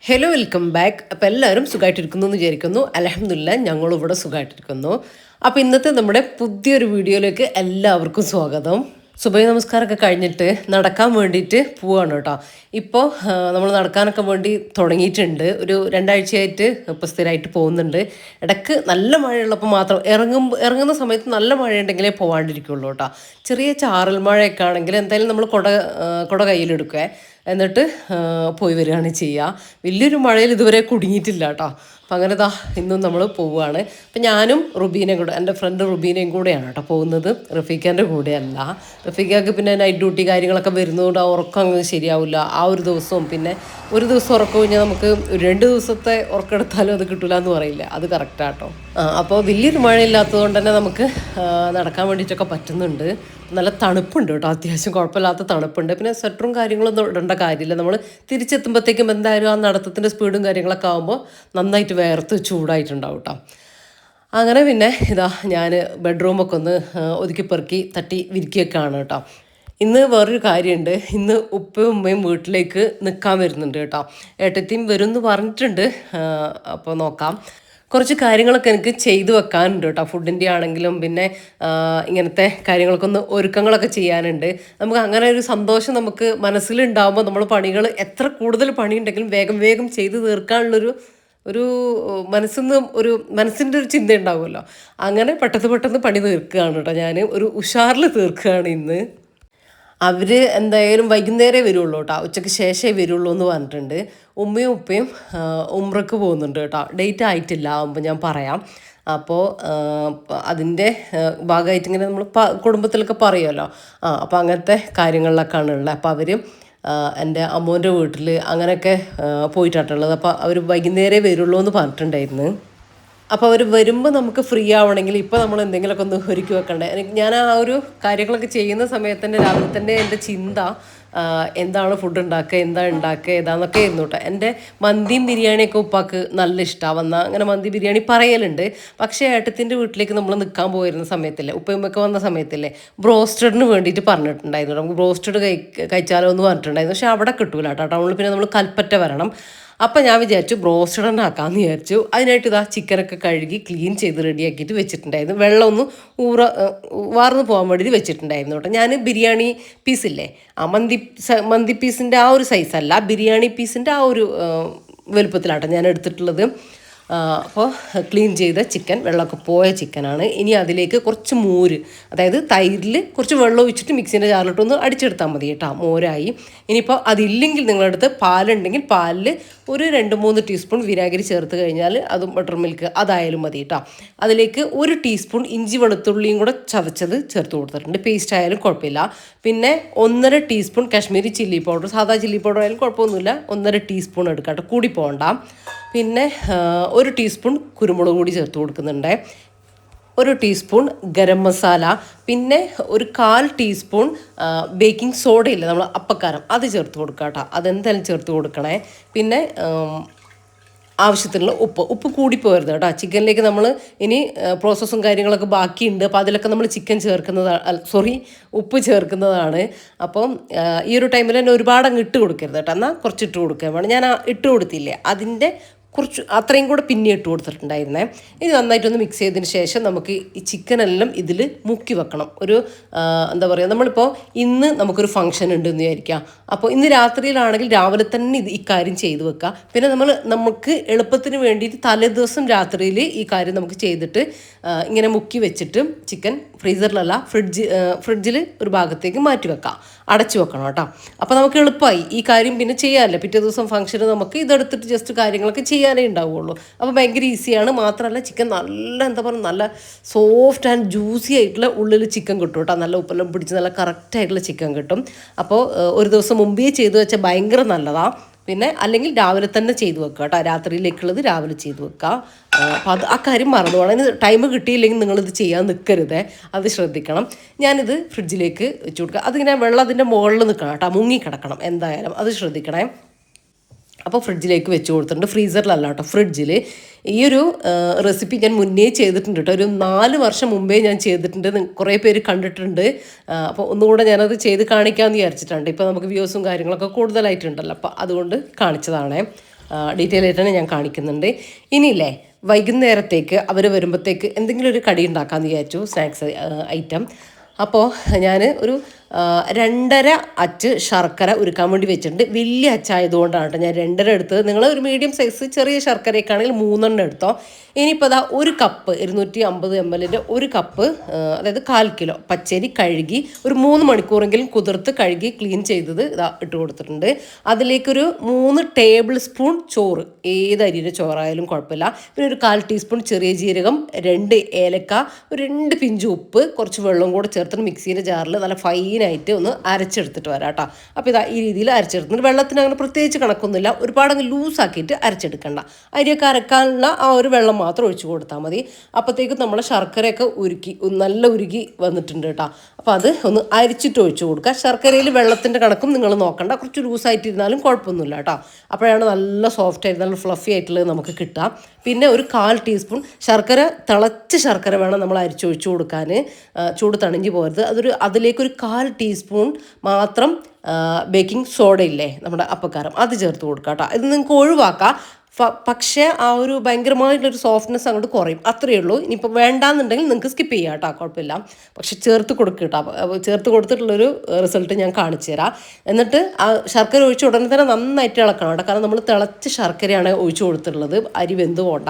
Hello welcome back. അപ്പോൾ എല്ലാവരും സുഖമായിട്ടിരിക്കുന്നു എന്ന് വിചാരിക്കുന്നു. അൽഹംദുലില്ലാ ഞങ്ങളും ഇവിടെ സുഖമായിട്ടിരിക്കുന്നു. അപ്പോൾ ഇന്നത്തെ നമ്മുടെ പുതിയൊരു വീഡിയോയിലേക്ക് എല്ലാവർക്കും സ്വാഗതം. സുബഹി നമസ്കാരമൊക്കെ കഴിഞ്ഞിട്ട് നടക്കാൻ വേണ്ടിയിട്ട് പോവാണ് കേട്ടോ. ഇപ്പോൾ നമ്മൾ നടക്കാനൊക്കെ വേണ്ടി തുടങ്ങിയിട്ടുണ്ട്. ഒരു രണ്ടാഴ്ചയായിട്ട് ഇപ്പോൾ സ്ഥിരമായിട്ട് പോകുന്നുണ്ട്. ഇടയ്ക്ക് നല്ല മഴയുള്ളപ്പോൾ മാത്രം ഇറങ്ങുന്ന സമയത്ത് നല്ല മഴയുണ്ടെങ്കിലേ പോകാണ്ടിരിക്കുള്ളൂ കേട്ടോ. ചെറിയ ചാറൽ മഴയൊക്കെ ആണെങ്കിൽ എന്തായാലും നമ്മൾ കുട കയ്യിലെടുക്കുക, എന്നിട്ട് പോയി വരികയാണ് ചെയ്യുക. വലിയൊരു മഴയിൽ ഇതുവരെ കുടുങ്ങിയിട്ടില്ല കേട്ടോ. അപ്പം അങ്ങനെ ഇന്നും നമ്മൾ പോവുകയാണ്. അപ്പം ഞാനും റുബീനയും കൂടെ, എൻ്റെ ഫ്രണ്ട് റുബീനയും കൂടെയാണ് കേട്ടോ പോകുന്നത്, റഫീഖാൻ്റെ കൂടെയല്ല. റഫീഖക്ക് പിന്നെ നൈറ്റ് ഡ്യൂട്ടി കാര്യങ്ങളൊക്കെ വരുന്നതുകൊണ്ട് ആ ഉറക്കം അങ്ങ് ശരിയാവില്ല ആ ഒരു ദിവസവും. പിന്നെ ഒരു ദിവസം ഉറക്കം കഴിഞ്ഞാൽ നമുക്ക് 2 ദിവസത്തെ ഉറക്കെടുത്താലും അത് കിട്ടില്ല എന്ന് പറയില്ല, അത് കറക്റ്റാട്ടോ. അപ്പോൾ വലിയൊരു മഴയില്ലാത്തതുകൊണ്ട് തന്നെ നമുക്ക് നടക്കാൻ വേണ്ടിയിട്ടൊക്കെ പറ്റുന്നുണ്ട്. നല്ല തണുപ്പുണ്ട് കേട്ടോ, അത്യാവശ്യം കുഴപ്പമില്ലാത്ത തണുപ്പുണ്ട്. പിന്നെ സ്വെറ്ററും കാര്യങ്ങളൊന്നും ഇടേണ്ട കാര്യമില്ല. നമ്മൾ തിരിച്ചെത്തുമ്പോഴത്തേക്കും എന്തായാലും ആ നടത്തത്തിൻ്റെ സ്പീഡും കാര്യങ്ങളൊക്കെ ആകുമ്പോൾ നന്നായിട്ട് വേർത്ത് ചൂടായിട്ടുണ്ടാവും കേട്ടോ. അങ്ങനെ പിന്നെ ഞാൻ ബെഡ്റൂമൊക്കെ ഒന്ന് ഒതുക്കി പെറുക്കി തട്ടി വിരിക്കുകയൊക്കെയാണ് കേട്ടോ. ഇന്ന് വേറൊരു കാര്യമുണ്ട്. ഇന്ന് ഉപ്പയും ഉമ്മയും വീട്ടിലേക്ക് നിൽക്കാൻ വരുന്നുണ്ട് കേട്ടോ. ഏട്ടത്തിയും വരും എന്ന് പറഞ്ഞിട്ടുണ്ട്. അപ്പോൾ നോക്കാം. കുറച്ച് കാര്യങ്ങളൊക്കെ എനിക്ക് ചെയ്തു വെക്കാനുണ്ട് കേട്ടോ. ഫുഡിൻ്റെ ആണെങ്കിലും പിന്നെ ഇങ്ങനത്തെ കാര്യങ്ങളൊക്കെ ഒന്ന് ഒരുക്കങ്ങളൊക്കെ ചെയ്യാനുണ്ട്. നമുക്ക് അങ്ങനെ ഒരു സന്തോഷം നമുക്ക് മനസ്സിലുണ്ടാകുമ്പോൾ നമ്മൾ പണികൾ എത്ര കൂടുതൽ പണിയുണ്ടെങ്കിലും വേഗം വേഗം ചെയ്ത് തീർക്കാനുള്ളൊരു ഒരു മനസ്സിൻ്റെ ഒരു ചിന്ത ഉണ്ടാവുമല്ലോ. അങ്ങനെ പെട്ടെന്ന് പണി തീർക്കുകയാണ് കേട്ടോ. ഞാൻ ഒരു ഉഷാറിൽ തീർക്കുകയാണ് ഇന്ന്. അവർ എന്തായാലും വൈകുന്നേരമേ വരുള്ളൂ കേട്ടോ, ഉച്ചയ്ക്ക് ശേഷമേ വരുള്ളൂ എന്ന് പറഞ്ഞിട്ടുണ്ട്. ഉമ്മയും ഉപ്പയും ഉംറക്ക് പോകുന്നുണ്ട് കേട്ടോ. ഡേറ്റ് ആയിട്ടില്ല, ആകുമ്പോൾ ഞാൻ പറയാം. അപ്പോൾ അതിൻ്റെ ഭാഗമായിട്ട് ഇങ്ങനെ നമ്മൾ കുടുംബത്തിലൊക്കെ പറയുമല്ലോ. അപ്പോൾ അങ്ങനത്തെ കാര്യങ്ങളിലൊക്കെയാണ് ഉള്ളത്. അപ്പോൾ അവർ എൻ്റെ അമ്മൂൻ്റെ വീട്ടിൽ അങ്ങനെയൊക്കെ പോയിട്ടാട്ടുള്ളത്. അപ്പോൾ അവർ വൈകുന്നേരമേ വരുള്ളൂ എന്ന് പറഞ്ഞിട്ടുണ്ടായിരുന്നു. അപ്പോൾ അവർ വരുമ്പോൾ നമുക്ക് ഫ്രീ ആവണമെങ്കിൽ ഇപ്പോൾ നമ്മൾ എന്തെങ്കിലുമൊക്കെ ഒന്ന് ഒരുക്കി വെക്കണ്ടേ. ഞാൻ ആ ഒരു കാര്യങ്ങളൊക്കെ ചെയ്യുന്ന സമയത്ത് തന്നെ രാവിലെ തന്നെ എൻ്റെ ചിന്ത എന്താണ് ഫുഡ് ഉണ്ടാക്കുക, ഏതാന്നൊക്കെ ആയിരുന്നു കേട്ടോ. എൻ്റെ മന്തിയും ബിരിയാണിയൊക്കെ ഉപ്പാക്ക് നല്ല ഇഷ്ടമാണ്. വന്നാൽ അങ്ങനെ മന്തി ബിരിയാണി പറയലുണ്ട്. പക്ഷേ ഏട്ടത്തിൻ്റെ വീട്ടിലേക്ക് നമ്മൾ നിൽക്കാൻ പോയിരുന്ന സമയത്തില്ലേ, ഉപ്പയുമ്മയൊക്കെ വന്ന സമയത്തില്ലേ, ബ്രോസ്റ്റഡിന് വേണ്ടിയിട്ട് പറഞ്ഞിട്ടുണ്ടായിരുന്നു. നമുക്ക് ബ്രോസ്റ്റഡ് കഴിച്ചാലോ എന്ന് പറഞ്ഞിട്ടുണ്ടായിരുന്നു. പക്ഷേ അവിടെ കിട്ടൂല കേട്ടോ. ടൗണിൽ പിന്നെ നമ്മൾ കൽപ്പറ്റ വരണം. അപ്പം ഞാൻ വിചാരിച്ചു ബ്രോസ്റ്റഡ് തന്നെ ആക്കാമെന്ന് വിചാരിച്ചു. അതിനായിട്ട് ചിക്കനൊക്കെ കഴുകി ക്ലീൻ ചെയ്ത് റെഡിയാക്കിയിട്ട് വെച്ചിട്ടുണ്ടായിരുന്നു. വെള്ളം ഒന്ന് വാർന്ന് പോകാൻ വേണ്ടിയിട്ട് വെച്ചിട്ടുണ്ടായിരുന്നു കേട്ടോ. ഞാൻ ബിരിയാണി പീസില്ലേ, മന്തി പീസിൻ്റെ ആ ഒരു സൈസല്ല, ബിരിയാണി പീസിൻ്റെ ആ ഒരു വലുപ്പത്തിലാട്ടോ ഞാൻ എടുത്തിട്ടുള്ളത്. അപ്പോൾ ക്ലീൻ ചെയ്ത ചിക്കൻ, വെള്ളമൊക്കെ പോയ ചിക്കനാണ്. ഇനി അതിലേക്ക് കുറച്ച് മോര്, അതായത് തൈരിൽ കുറച്ച് വെള്ളം ഒഴിച്ചിട്ട് മിക്സിൻ്റെ ജാറിലിട്ടൊന്ന് അടിച്ചെടുത്താൽ മതി കേട്ടോ, മോരായി. ഇനിയിപ്പോൾ അതില്ലെങ്കിൽ നിങ്ങളടുത്ത് പാലുണ്ടെങ്കിൽ പാലിൽ ഒരു 2-3 ടീസ്പൂൺ വിനാഗിരി ചേർത്ത് കഴിഞ്ഞാൽ അതും ബട്ടർ മിൽക്ക് അതായാലും മതി കേട്ടോ. അതിലേക്ക് 1 ടീസ്പൂൺ ഇഞ്ചി വെളുത്തുള്ളിയും കൂടെ ചതച്ചത് ചേർത്ത് കൊടുത്തിട്ടുണ്ട്. പേസ്റ്റ് ആയാലും കുഴപ്പമില്ല. പിന്നെ 1.5 ടീസ്പൂൺ കാശ്മീരി ചില്ലി പൗഡർ, സാധാ ചില്ലി പൗഡർ ആയാലും കുഴപ്പമൊന്നുമില്ല, 1.5 ടീസ്പൂൺ എടുക്കാം കേട്ടോ, കൂടി പോകണ്ട. പിന്നെ 1 ടീസ്പൂൺ കുരുമുളക് കൂടി ചേർത്ത് കൊടുക്കുന്നുണ്ട്, 1 ടീസ്പൂൺ ഗരം മസാല, പിന്നെ ഒരു 1/4 ടീസ്പൂൺ ബേക്കിംഗ് സോഡയില്ല, നമ്മൾ അപ്പക്കാരം, അത് ചേർത്ത് കൊടുക്കുക കേട്ടോ. അതെന്തായാലും ചേർത്ത് കൊടുക്കണേ. പിന്നെ ആവശ്യത്തിനുള്ള ഉപ്പ് കൂടി പോകരുത് കേട്ടോ. ചിക്കനിലേക്ക് നമ്മൾ ഇനി പ്രോസസ്സും കാര്യങ്ങളൊക്കെ ബാക്കിയുണ്ട്. അപ്പോൾ അതിലൊക്കെ നമ്മൾ ചിക്കൻ ഉപ്പ് ചേർക്കുന്നതാണ്. അപ്പം ഈ ഒരു ടൈമിൽ തന്നെ ഒരുപാട് അങ്ങ് ഇട്ട് കൊടുക്കരുത് കേട്ടോ. എന്നാൽ കുറച്ച് ഇട്ട് കൊടുക്കാൻ വേണം. ഞാൻ ഇട്ട് കൊടുത്തില്ലേ, അതിൻ്റെ കുറച്ച് അത്രയും കൂടെ പിന്നെ ഇട്ട് കൊടുത്തിട്ടുണ്ടായിരുന്നേ. ഇത് നന്നായിട്ടൊന്ന് മിക്സ് ചെയ്തതിന് ശേഷം നമുക്ക് ഈ ചിക്കനെല്ലാം ഇതിൽ മുക്കി വെക്കണം. ഒരു എന്താ പറയുക, നമ്മളിപ്പോൾ ഇന്ന് നമുക്കൊരു ഫംഗ്ഷൻ ഉണ്ട് എന്ന് വിചാരിക്കാം. അപ്പോൾ ഇന്ന് രാത്രിയിലാണെങ്കിൽ രാവിലെ തന്നെ ഈ കാര്യം ചെയ്ത് വെക്കുക. പിന്നെ നമുക്ക് എളുപ്പത്തിന് വേണ്ടിയിട്ട് തലേദിവസം രാത്രിയിൽ ഈ കാര്യം നമുക്ക് ചെയ്തിട്ട് ഇങ്ങനെ മുക്കി വെച്ചിട്ട് ചിക്കൻ ഫ്രീസറിലല്ല ഫ്രിഡ്ജിൽ ഒരു ഭാഗത്തേക്ക് മാറ്റി വെക്കാം, അടച്ചു വെക്കണം കേട്ടോ. അപ്പോൾ നമുക്ക് എളുപ്പമായി ഈ കാര്യം പിന്നെ ചെയ്യാമല്ലോ. പിറ്റേ ദിവസം ഫംഗ്ഷന് നമുക്ക് ഇതെടുത്തിട്ട് ജസ്റ്റ് കാര്യങ്ങളൊക്കെ ചെയ്യാനേ ഉണ്ടാവുള്ളൂ. അപ്പോൾ ഭയങ്കര ഈസിയാണ്. മാത്രമല്ല ചിക്കൻ നല്ല നല്ല സോഫ്റ്റ് ആൻഡ് ജ്യൂസി ആയിട്ടുള്ള ഉള്ളിൽ ചിക്കൻ കിട്ടും കേട്ടോ. നല്ല ഉപ്പെല്ലാം പിടിച്ച് നല്ല കറക്റ്റായിട്ടുള്ള ചിക്കൻ കിട്ടും. അപ്പോൾ ഒരു ദിവസം മുമ്പേ ചെയ്ത് വെച്ചാൽ ഭയങ്കര നല്ലതാണ്. പിന്നെ അല്ലെങ്കിൽ രാവിലെ തന്നെ ചെയ്ത് വെക്കുക കേട്ടോ. രാത്രിയിലേക്കുള്ളത് രാവിലെ ചെയ്ത് വെക്കുക. അപ്പോൾ ആ കാര്യം മറന്നു പോകണം. അതിന് ടൈം കിട്ടിയില്ലെങ്കിൽ നിങ്ങളിത് ചെയ്യാൻ നിൽക്കരുത്, അത് ശ്രദ്ധിക്കണം. ഞാനിത് ഫ്രിഡ്ജിലേക്ക് വെച്ച് കൊടുക്കുക. അതിങ്ങനെ വെള്ളം അതിൻ്റെ മുകളിൽ നിൽക്കണം കേട്ടോ, മുങ്ങി കിടക്കണം എന്തായാലും, അത് ശ്രദ്ധിക്കണേ. അപ്പോൾ ഫ്രിഡ്ജിലേക്ക് വെച്ച് കൊടുത്തിട്ടുണ്ട്, ഫ്രീസറിലല്ല കേട്ടോ, ഫ്രിഡ്ജിൽ. ഈ ഒരു റെസിപ്പി ഞാൻ മുന്നേ ചെയ്തിട്ടുണ്ട് കേട്ടോ, ഒരു 4 വർഷം മുമ്പേ ഞാൻ ചെയ്തിട്ടുണ്ട്. കുറേ പേര് കണ്ടിട്ടുണ്ട്. അപ്പോൾ ഒന്നുകൂടെ ഞാനത് ചെയ്ത് കാണിക്കാമെന്ന് വിചാരിച്ചിട്ടുണ്ട്. ഇപ്പോൾ നമുക്ക് വ്യൂസും കാര്യങ്ങളൊക്കെ കൂടുതലായിട്ടുണ്ടല്ലോ, അപ്പോൾ അതുകൊണ്ട് കാണിച്ചതാണേ. ഡീറ്റെയിൽ ആയിട്ട് തന്നെ ഞാൻ കാണിക്കുന്നുണ്ട്. ഇനിയില്ലേ വൈകുന്നേരത്തേക്ക് അവർ വരുമ്പോഴത്തേക്ക് എന്തെങ്കിലും ഒരു കടി ഉണ്ടാക്കാമെന്ന് വിചാരിച്ചു, സ്നാക്സ് ഐറ്റം. അപ്പോൾ ഞാൻ ഒരു 2.5 അച്ച് ശർക്കര ഉരുക്കാൻ വേണ്ടി വെച്ചിട്ടുണ്ട്. വലിയ അച്ചായതുകൊണ്ടാണ് കേട്ടോ ഞാൻ 2.5 എടുത്തത്. നിങ്ങൾ ഒരു മീഡിയം സൈസ് ചെറിയ ശർക്കരയൊക്കെ ആണെങ്കിൽ 3 എടുത്തോ. ഇനിയിപ്പോൾ അതാ 1 കപ്പ് 250 ml ഒരു കപ്പ്, അതായത് 1/4 കിലോ പച്ചരി കഴുകി ഒരു 3 മണിക്കൂറെങ്കിലും കുതിർത്ത് കഴുകി ക്ലീൻ ചെയ്തത് ഇതാ ഇട്ട് കൊടുത്തിട്ടുണ്ട്. അതിലേക്കൊരു 3 ടേബിൾ സ്പൂൺ ചോറ്, ഏത് അരിയുടെ ചോറായാലും കുഴപ്പമില്ല. പിന്നെ ഒരു 1/4 ടീസ്പൂൺ ചെറിയ ജീരകം, 2 ഏലക്ക, ഒരു 2 പിഞ്ച് ഉപ്പ്, കുറച്ച് വെള്ളം കൂടെ ചേർത്തിട്ട് മിക്സീൻ്റെ ജാറിൽ നല്ല ഫൈനായിട്ട് ഒന്ന് അരച്ചെടുത്തിട്ട് വരാം കേട്ടോ. അപ്പോൾ ഇതാ ഈ രീതിയിൽ അരച്ചെടുത്തിട്ട് വെള്ളത്തിന് അങ്ങനെ പ്രത്യേകിച്ച് കണക്കൊന്നുമില്ല, ഒരുപാടങ്ങ് ലൂസാക്കിയിട്ട് അരച്ചെടുക്കണ്ട. അരിയൊക്കെ അരക്കാനുള്ള ആ ഒരു വെള്ളം മാത്രം ഒഴിച്ചു കൊടുത്താൽ മതി. അപ്പോഴത്തേക്കും നമ്മൾ ശർക്കരയൊക്കെ നല്ല ഉരുകി വന്നിട്ടുണ്ട് കേട്ടോ. അപ്പോൾ അത് ഒന്ന് അരിച്ചിട്ട് ഒഴിച്ചു കൊടുക്കുക. ശർക്കരയിൽ വെള്ളത്തിൻ്റെ കണക്കും നിങ്ങൾ നോക്കണ്ട, കുറച്ച് ലൂസായിട്ടിരുന്നാലും കുഴപ്പമൊന്നുമില്ല കേട്ടോ. അപ്പോഴാണ് നല്ല സോഫ്റ്റ് ആയിട്ട് നല്ല ഫ്ലഫി ആയിട്ടുള്ളത് നമുക്ക് കിട്ടുക. പിന്നെ ഒരു 1/4 ടീസ്പൂൺ ശർക്കര, തിളച്ച ശർക്കര വേണം നമ്മൾ അരിച്ചൊഴിച്ചു കൊടുക്കാൻ, ചൂട് തണിഞ്ഞ് പോകരുത്. അതിലേക്കൊരു 1/4 ടീസ്പൂൺ മാത്രം ബേക്കിംഗ് സോഡ ഇല്ലേ നമ്മുടെ അപ്പക്കാരം, അത് ചേർത്ത് കൊടുക്കുക കേട്ടോ. ഇത് നിങ്ങൾക്ക് ഒഴിവാക്കാം, പക്ഷേ ആ ഒരു ഭയങ്കരമായിട്ടുള്ളൊരു സോഫ്റ്റ്നെസ് അങ്ങോട്ട് കുറയും, അത്രയേ ഉള്ളൂ. ഇനിയിപ്പോൾ വേണ്ടാന്നുണ്ടെങ്കിൽ നിങ്ങൾക്ക് സ്കിപ്പ് ചെയ്യാം കേട്ടോ, കുഴപ്പമില്ല. പക്ഷെ ചേർത്ത് കൊടുക്കുക കേട്ടോ. ചേർത്ത് കൊടുത്തിട്ടുള്ളൊരു റിസൾട്ട് ഞാൻ കാണിച്ചു തരാം. എന്നിട്ട് ആ ശർക്കര ഒഴിച്ച് ഉടനെ തന്നെ നന്നായിട്ട് ഇളക്കണം കേട്ടോ, കാരണം നമ്മൾ തിളച്ച ശർക്കരയാണ് ഒഴിച്ചു കൊടുത്തിട്ടുള്ളത്. അരി വെന്ത് പോണ്ട,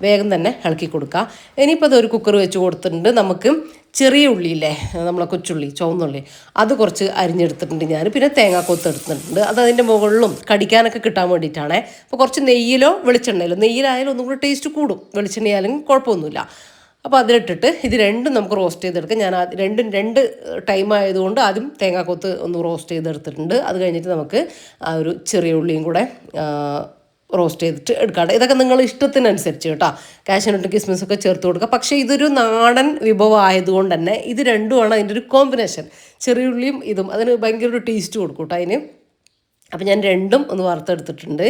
വേഗം തന്നെ ഇളക്കി കൊടുക്കുക. ഇനിയിപ്പോൾ അതൊരു കുക്കർ വെച്ച് കൊടുത്തിട്ടുണ്ട്. നമുക്ക് ചെറിയ ഉള്ളിയില്ലേ, നമ്മളെ കൊച്ചുള്ളി, ചുവന്നുള്ളി, അത് കുറച്ച് അരിഞ്ഞെടുത്തിട്ടുണ്ട് ഞാൻ. പിന്നെ തേങ്ങാക്കൊത്ത് എടുത്തിട്ടുണ്ട്, അത് അതിൻ്റെ മുകളിലും കടിക്കാനൊക്കെ കിട്ടാൻ വേണ്ടിയിട്ടാണ്. അപ്പോൾ കുറച്ച് നെയ്യിലോ വെളിച്ചെണ്ണയിലോ, നെയ്യിലായാലും ഒന്നും കൂടി ടേസ്റ്റ് കൂടും, വെളിച്ചെണ്ണയായാലും കുഴപ്പമൊന്നുമില്ല. അപ്പോൾ അതിലിട്ടിട്ട് ഇത് രണ്ടും നമുക്ക് റോസ്റ്റ് ചെയ്തെടുക്കാം. ഞാൻ രണ്ടും 2 ടൈം ആയതുകൊണ്ട് ആദ്യം തേങ്ങാക്കൊത്ത് ഒന്ന് റോസ്റ്റ് ചെയ്തെടുത്തിട്ടുണ്ട്. അത് കഴിഞ്ഞിട്ട് നമുക്ക് ആ ഒരു ചെറിയ ഉള്ളിയും കൂടെ റോസ്റ്റ് ചെയ്തിട്ട് എടുക്കാണ്ട്. ഇതൊക്കെ നിങ്ങൾ ഇഷ്ടത്തിനനുസരിച്ച് കേട്ടോ, കാഷ്യൂനട്ട് കിസ്മിസൊക്കെ ചേർത്ത് കൊടുക്കുക. പക്ഷേ ഇതൊരു നാടൻ വിഭവം ആയതുകൊണ്ട് തന്നെ ഇത് രണ്ടുമാണ് അതിൻ്റെ ഒരു കോമ്പിനേഷൻ. ചെറിയുള്ളിയും ഇതും അതിന് ഭയങ്കര ഒരു ടേസ്റ്റ് കൊടുക്കും കേട്ടോ അതിന്. അപ്പോൾ ഞാൻ രണ്ടും ഒന്ന് വറുത്തെടുത്തിട്ടുണ്ട്.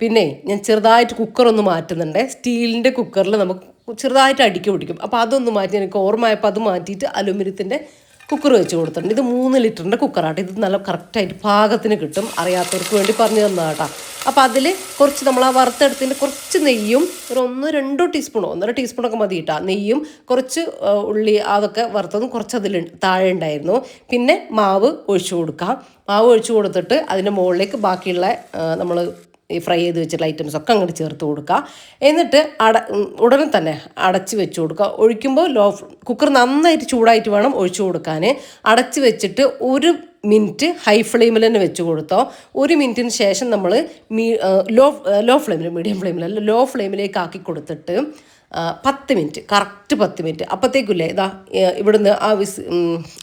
പിന്നെ ഞാൻ ചെറുതായിട്ട് കുക്കറൊന്ന് മാറ്റുന്നുണ്ട്. സ്റ്റീലിൻ്റെ കുക്കറിൽ നമുക്ക് ചെറുതായിട്ട് അടുക്കി പിടിക്കും, അപ്പോൾ അതൊന്ന് മാറ്റി, എനിക്ക് ഓർമ്മയായപ്പോൾ അത് മാറ്റിയിട്ട് അലുമിനിയത്തിൻ്റെ കുക്കർ വെച്ച് കൊടുത്തിട്ടുണ്ട്. ഇത് 3 ലിറ്ററിൻ്റെ കുക്കറാട്ടോ. ഇത് നല്ല കറക്റ്റായിട്ട് പാകത്തിന് കിട്ടും, അറിയാത്തവർക്ക് വേണ്ടി പറഞ്ഞു തന്നതാട്ടോ. അപ്പോൾ അതിൽ കുറച്ച് നമ്മൾ ആ വറുത്തെടുത്തതിൻ്റെ കുറച്ച് നെയ്യും ഒരു 1-2 ടീസ്പൂണോ 1.5 ടീസ്പൂണൊക്കെ മതി കേട്ടോ, നെയ്യും കുറച്ച് ഉള്ളി അതൊക്കെ വറുത്തതും കുറച്ച് അതിൽ താഴെ ഉണ്ടായിരുന്നു. പിന്നെ മാവ് ഒഴിച്ചു കൊടുക്കാം. മാവ് ഒഴിച്ചു കൊടുത്തിട്ട് അതിൻ്റെ മുകളിലേക്ക് ബാക്കിയുള്ള നമ്മൾ ഈ ഫ്രൈ ചെയ്ത് വെച്ചിട്ടുള്ള ഐറ്റംസ് ഒക്കെ അങ്ങോട്ട് ചേർത്ത് കൊടുക്കുക. എന്നിട്ട് ഉടനെ തന്നെ അടച്ച് വെച്ച് കൊടുക്കുക. ഒഴിക്കുമ്പോൾ കുക്കർ നന്നായിട്ട് ചൂടായിട്ട് വേണം ഒഴിച്ചു കൊടുക്കാൻ. അടച്ച് വെച്ചിട്ട് 1 മിനിറ്റ് ഹൈ ഫ്ലെയിമിൽ തന്നെ വെച്ച് കൊടുത്തോ. 1 മിനിറ്റിന് ശേഷം നമ്മൾ ലോ ഫ്ലെയിമിൽ, മീഡിയം ഫ്ലെയിമിലല്ല, ലോ ഫ്ലെയിമിലേക്ക് ആക്കി കൊടുത്തിട്ട് 10 മിനിറ്റ്, കറക്റ്റ് 10 മിനിറ്റ്. അപ്പോഴത്തേക്കില്ലേ ഇതാ ഇവിടുന്ന് ആ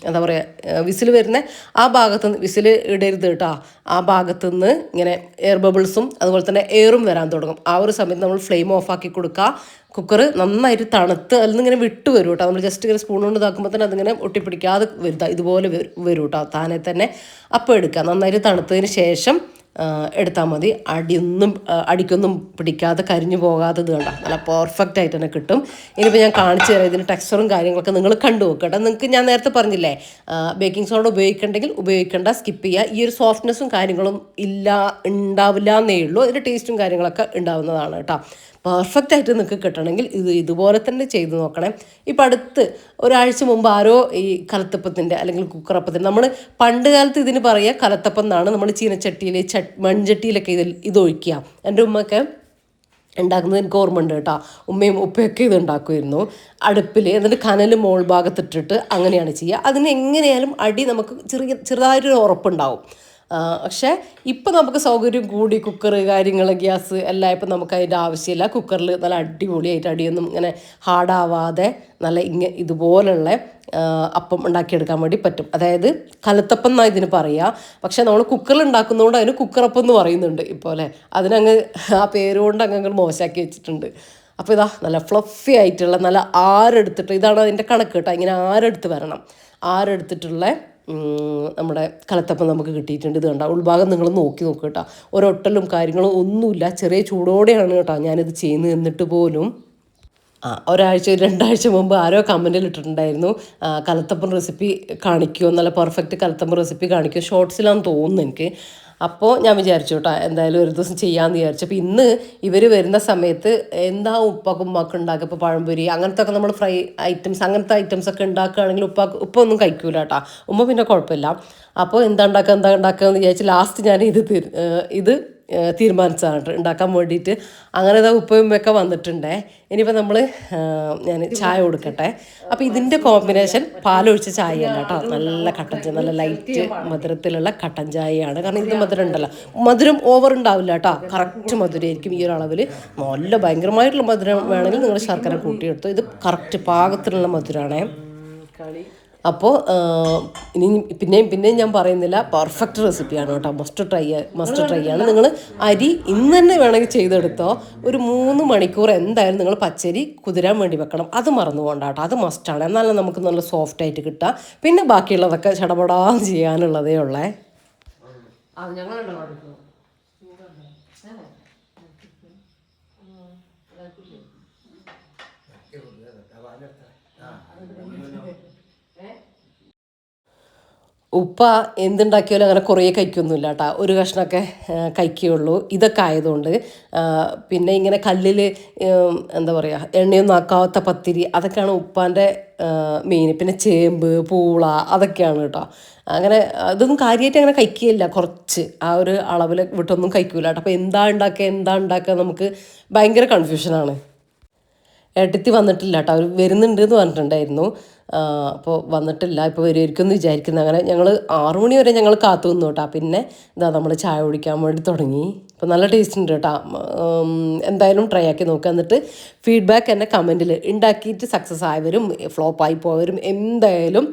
എന്താ പറയുക, വിസിൽ വരുന്ന ആ ഭാഗത്തുനിന്ന്, വിസിൽ ഇടരുത് കേട്ടോ, ആ ഭാഗത്തുനിന്ന് ഇങ്ങനെ എയർ ബബിൾസും അതുപോലെ തന്നെ എയറും വരാൻ തുടങ്ങും. ആ ഒരു സമയത്ത് നമ്മൾ ഫ്ലെയിം ഓഫാക്കി കൊടുക്കുക. കുക്കർ നന്നായിട്ട് തണുത്ത് അതിൽ നിന്ന് ഇങ്ങനെ വിട്ട് വരും കേട്ടോ. നമ്മൾ ജസ്റ്റ് ഇങ്ങനെ സ്പൂൺ കൊണ്ട് ഇതാക്കുമ്പോൾ തന്നെ അതിങ്ങനെ ഒട്ടിപ്പിടിക്കാതെ വരുത്താം, ഇതുപോലെ വരും കേട്ടോ താനെ തന്നെ. അപ്പോൾ എടുക്കുക, നന്നായിട്ട് തണുത്തതിന് ശേഷം എടുത്താൽ മതി. അടിക്കൊന്നും പിടിക്കാതെ കരിഞ്ഞു പോകാത്തത് കണ്ട നല്ല പെർഫെക്റ്റ് ആയിട്ട് തന്നെ കിട്ടും. ഇനിയിപ്പോൾ ഞാൻ കാണിച്ചു തരാം ഇതിൻ്റെ ടെക്സ്ചറും കാര്യങ്ങളൊക്കെ നിങ്ങൾ കണ്ടു നോക്കട്ടെ. നിങ്ങൾക്ക് ഞാൻ നേരത്തെ പറഞ്ഞില്ലേ, ബേക്കിംഗ് സോഡ ഉപയോഗിക്കണ്ടെങ്കിൽ ഉപയോഗിക്കേണ്ട, സ്കിപ്പ് ചെയ്യുക. ഈ ഒരു സോഫ്റ്റ്നെസ്സും കാര്യങ്ങളും ഉണ്ടാവില്ല എന്നേ ഉള്ളൂ, അതിൻ്റെ ടേസ്റ്റും കാര്യങ്ങളൊക്കെ ഉണ്ടാവുന്നതാണ് കേട്ടോ. പെർഫെക്റ്റ് ആയിട്ട് നിങ്ങൾക്ക് കിട്ടണമെങ്കിൽ ഇതുപോലെ തന്നെ ചെയ്ത് നോക്കണേ. ഇപ്പം അടുത്ത് ഒരാഴ്ച മുമ്പ് ആരോ ഈ കലത്തപ്പത്തിൻ്റെ അല്ലെങ്കിൽ കുക്കറപ്പത്തിൻ്റെ, നമ്മൾ പണ്ട് കാലത്ത് ഇതിന് പറയുക കലത്തപ്പം എന്നാണ്. നമ്മൾ ചീനച്ചട്ടിയിൽ മൺചട്ടിയിലൊക്കെ ഇത് ഒഴിക്കുക. എൻ്റെ ഉമ്മയൊക്കെ ഉണ്ടാക്കുന്നത് എനിക്ക് ഓർമ്മയുണ്ട് കേട്ടോ. ഉമ്മയും ഉപ്പയൊക്കെ ഇത് ഉണ്ടാക്കുമായിരുന്നു അടുപ്പിൽ. എന്നിട്ട് കനൽ മോൾ ഭാഗത്തിട്ടിട്ട് അങ്ങനെയാണ് ചെയ്യുക. അതിന് എങ്ങനെയായാലും അടി നമുക്ക് ചെറുതായിട്ടൊരു ഉറപ്പുണ്ടാവും. പക്ഷേ ഇപ്പം നമുക്ക് സൗകര്യം കൂടി, കുക്കർ കാര്യങ്ങൾ ഗ്യാസ് എല്ലാം, ഇപ്പം നമുക്ക് അതിൻ്റെ ആവശ്യമില്ല. കുക്കറിൽ നല്ല അടിപൊളിയായിട്ട് അടിയൊന്നും ഇങ്ങനെ ഹാർഡാവാതെ നല്ല ഇതുപോലുള്ള അപ്പം ഉണ്ടാക്കിയെടുക്കാൻ വേണ്ടി പറ്റും. അതായത് കലത്തപ്പം എന്നാണ് ഇതിന് പറയുക. പക്ഷേ നമ്മൾ കുക്കറിൽ ഉണ്ടാക്കുന്നതുകൊണ്ട് അതിന് കുക്കറപ്പം എന്ന് പറയുന്നുണ്ട് ഇപ്പോൾ അല്ലേ. അതിനങ്ങ് ആ പേരുകൊണ്ട് അങ്ങ് മോശമാക്കി വെച്ചിട്ടുണ്ട്. അപ്പോൾ ഇതാ നല്ല ഫ്ലഫി ആയിട്ടുള്ള നല്ല ആരെടുത്തിട്ട്, ഇതാണ് അതിൻ്റെ കണക്ക് കേട്ടോ, ഇങ്ങനെ ആരെടുത്ത് വരണം. ആരെടുത്തിട്ടുള്ള നമ്മുടെ കലത്തപ്പം നമുക്ക് കിട്ടിയിട്ടുണ്ട്. ഇത് കണ്ട ഉൾഭാഗം നിങ്ങൾ നോക്കി നോക്കുക കേട്ടോ, ഒരൊട്ടലും കാര്യങ്ങളും ഒന്നുമില്ല. ചെറിയ ചൂടോടെയാണ് കേട്ടോ ഞാനിത് ചെയ്യുന്നത്. എന്നിട്ട് പോലും ഒരാഴ്ച 2 ആഴ്ച മുമ്പ് ആരോ കമൻറ്റിൽ ഇട്ടിട്ടുണ്ടായിരുന്നു, കലത്തപ്പം റെസിപ്പി കാണിക്കുമോ, നല്ല പെർഫെക്റ്റ് കലത്തപ്പം റെസിപ്പി കാണിക്കുമോ, ഷോർട്സിലാണെന്ന് തോന്നുന്നു എനിക്ക്. അപ്പോൾ ഞാൻ വിചാരിച്ചു കേട്ടോ എന്തായാലും ഒരു ദിവസം ചെയ്യാമെന്ന് വിചാരിച്ചു. അപ്പോൾ ഇന്ന് ഇവർ വരുന്ന സമയത്ത് എന്താ ഉപ്പാക്കും ഉമ്മാക്കും ഉണ്ടാക്കുക, ഇപ്പോൾ പഴംപൊരി അങ്ങനത്തെ ഒക്കെ നമ്മൾ ഫ്രൈ ഐറ്റംസ് അങ്ങനത്തെ ഐറ്റംസ് ഒക്കെ ഉണ്ടാക്കുകയാണെങ്കിൽ ഉപ്പ ഒന്നും കഴിക്കൂല കേട്ടോ. ഉമ്മ പിന്നെ കുഴപ്പമില്ല. അപ്പോൾ എന്താ ഉണ്ടാക്കുക എന്ന് വിചാരിച്ച് ലാസ്റ്റ് ഞാൻ ഇത് തീരുമാനിച്ചതാണ് ഉണ്ടാക്കാൻ വേണ്ടിയിട്ട്. അങ്ങനെ ഇതാ ഉപ്പയുമ്മയൊക്കെ വന്നിട്ടുണ്ടേ. ഇനിയിപ്പോൾ ഞാൻ ചായ കൊടുക്കട്ടെ. അപ്പോൾ ഇതിൻ്റെ കോമ്പിനേഷൻ പാലൊഴിച്ച ചായയല്ല കേട്ടോ, നല്ല കട്ടൻ ചായ, നല്ല ലൈറ്റ് മധുരത്തിലുള്ള കട്ടൻ ചായയാണ്. കാരണം ഇത് മധുരം ഉണ്ടല്ലോ, മധുരം ഓവർ ഉണ്ടാവില്ല കേട്ടോ, കറക്റ്റ് മധുരമായിരിക്കും ഈ ഒരു അളവിൽ. നല്ല ഭയങ്കരമായിട്ടുള്ള മധുരം വേണമെങ്കിൽ നിങ്ങൾ ശർക്കര കൂട്ടിയെടുത്തു. ഇത് കറക്റ്റ് പാകത്തിലുള്ള മധുരമാണേ. അപ്പോൾ ഇനി പിന്നെയും ഞാൻ പറയുന്നില്ല, പെർഫെക്റ്റ് റെസിപ്പിയാണ് കേട്ടോ, മസ്റ്റ് ട്രൈ ആണ്. നിങ്ങൾ അരി ഇന്ന് തന്നെ വേണമെങ്കിൽ ചെയ്തെടുത്തോ. ഒരു 3 മണിക്കൂർ എന്തായാലും നിങ്ങൾ പച്ചരി കുതിരാൻ വേണ്ടി വെക്കണം. അത് മറന്നു പോകണ്ട കേട്ടോ, അത് മസ്റ്റാണ്. എന്നാലും നമുക്ക് നല്ല സോഫ്റ്റ് ആയിട്ട് കിട്ടുക. പിന്നെ ബാക്കിയുള്ളതൊക്കെ ചടപടാന്ന് ചെയ്യാനുള്ളതേ ഉള്ളേ. ഉപ്പ എന്തുണ്ടാക്കിയാലും അങ്ങനെ കുറേ കഴിക്കൊന്നുമില്ല കേട്ടോ, ഒരു കഷ്ണമൊക്കെ കഴിക്കുകയുള്ളൂ. ഇതൊക്കെ ആയതുകൊണ്ട് പിന്നെ ഇങ്ങനെ കല്ലിൽ എന്താ പറയുക എണ്ണയൊന്നും ആക്കാത്ത പത്തിരി അതൊക്കെയാണ് ഉപ്പാൻ്റെ മെയിൻ. പിന്നെ ചേമ്പ് പൂള അതൊക്കെയാണ് കേട്ടോ. അങ്ങനെ അതൊന്നും കാര്യമായിട്ട് അങ്ങനെ കഴിക്കുകയില്ല, കുറച്ച് ആ ഒരു അളവിൽ വിട്ടൊന്നും കഴിക്കൂല കേട്ടോ. അപ്പോൾ എന്താ ഉണ്ടാക്കുക നമുക്ക് ഭയങ്കര കൺഫ്യൂഷനാണ്. ഏട്ടത്തി വന്നിട്ടില്ല കേട്ടോ, അവർ വരുന്നുണ്ട് എന്ന് പറഞ്ഞിട്ടുണ്ടായിരുന്നു. അപ്പോൾ വന്നിട്ടില്ല, ഇപ്പോൾ വരുമായിരിക്കും എന്ന് വിചാരിക്കുന്നത്. അങ്ങനെ ഞങ്ങൾ 6 മണി വരെ ഞങ്ങൾ കാത്തു നിന്നു കേട്ടോ. പിന്നെ ഇതാ നമ്മൾ ചായ കുടിക്കാൻ വേണ്ടി തുടങ്ങി. അപ്പോൾ നല്ല ടേസ്റ്റ് ഉണ്ട് കേട്ടോ. എന്തായാലും ട്രൈ ആക്കി നോക്കുക. എന്നിട്ട് ഫീഡ്ബാക്ക് എന്നെ കമൻറ്റിൽ, ഉണ്ടാക്കിയിട്ട് സക്സസ് ആയവരും ഫ്ലോപ്പായി പോയവരും എന്തായാലും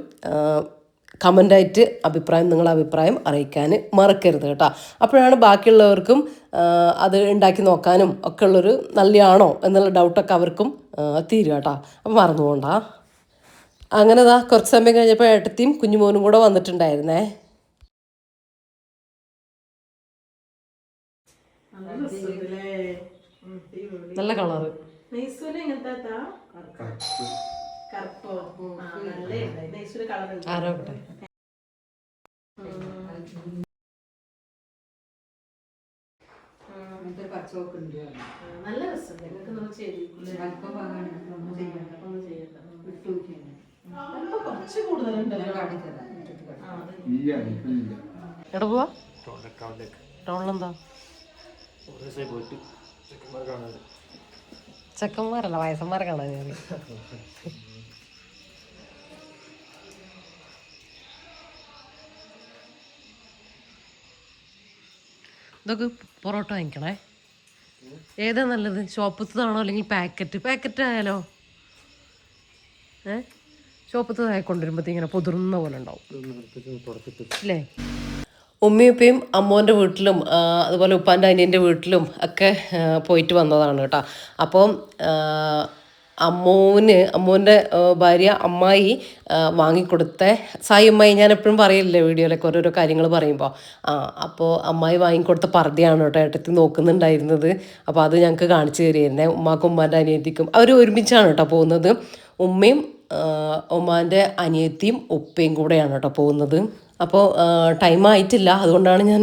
കമൻ്റായിട്ട് നിങ്ങളുടെ അഭിപ്രായം അറിയിക്കാൻ മറക്കരുത് കേട്ടോ. അപ്പോഴാണ് ബാക്കിയുള്ളവർക്കും അത് ഉണ്ടാക്കി നോക്കാനും ഒക്കെ ഉള്ളൊരു നല്ലതാണോ എന്നുള്ള ഡൗട്ടൊക്കെ അവർക്കും തീരും കേട്ടോ. അപ്പം മറന്നു പോകണ്ട. അങ്ങനെ കുറച്ച് സമയം കഴിഞ്ഞപ്പോൾ ഏട്ടത്തിയും കുഞ്ഞുമോനും കൂടെ വന്നിട്ടുണ്ടായിരുന്നേ. നല്ല കളറ് ആരോട്ടെ. നല്ല എവിടെ പോവാ? ടൗണിലെന്താ? ചെക്കന്മാരല്ല വയസ്സന്മാരെ കാണാൻ. ഞാൻ ഇതൊക്കെ പൊറോട്ട വാങ്ങിക്കണേ. ഏതാ നല്ലത്, ഷോപ്പത്തതാണോ അല്ലെങ്കിൽ പാക്കറ്റ് ആയാലോ? ഷോപ്പത്തതായി കൊണ്ടുവരുമ്പോഴത്തേ ഇങ്ങനെ പൊതിർന്ന പോലെ ഉണ്ടാവും അല്ലേ? ഉമ്മയും അമ്മോൻ്റെ വീട്ടിലും അതുപോലെ ഉപ്പാൻ്റെ അനിയൻ്റെ വീട്ടിലും ഒക്കെ പോയിട്ട് വന്നതാണ് കേട്ടോ. അപ്പം അമ്മോൻ്റെ ഭാര്യ അമ്മായി വാങ്ങിക്കൊടുത്ത സായി അമ്മായി, ഞാൻ എപ്പോഴും പറയില്ലേ വീഡിയോയിലൊക്കെ ഓരോരോ കാര്യങ്ങൾ പറയുമ്പോൾ, അപ്പോൾ അമ്മായി വാങ്ങിക്കൊടുത്ത പർദ്ദയാണ് കേട്ടോ ഏട്ടത്തി നോക്കുന്നുണ്ടായിരുന്നത്. അപ്പോൾ അത് ഞങ്ങൾക്ക് കാണിച്ചു തരുമായിരുന്നേ, ഉമ്മാക്കും ഉമ്മാൻ്റെ അനിയത്തിക്കും. അവർ ഒരുമിച്ചാണ് കേട്ടോ പോകുന്നത്. ഉമ്മയും ഉമ്മാൻ്റെ അനിയത്തിയും ഉപ്പയും കൂടെയാണ് കേട്ടോ പോകുന്നത്. അപ്പോൾ ടൈം ആയിട്ടില്ല, അതുകൊണ്ടാണ് ഞാൻ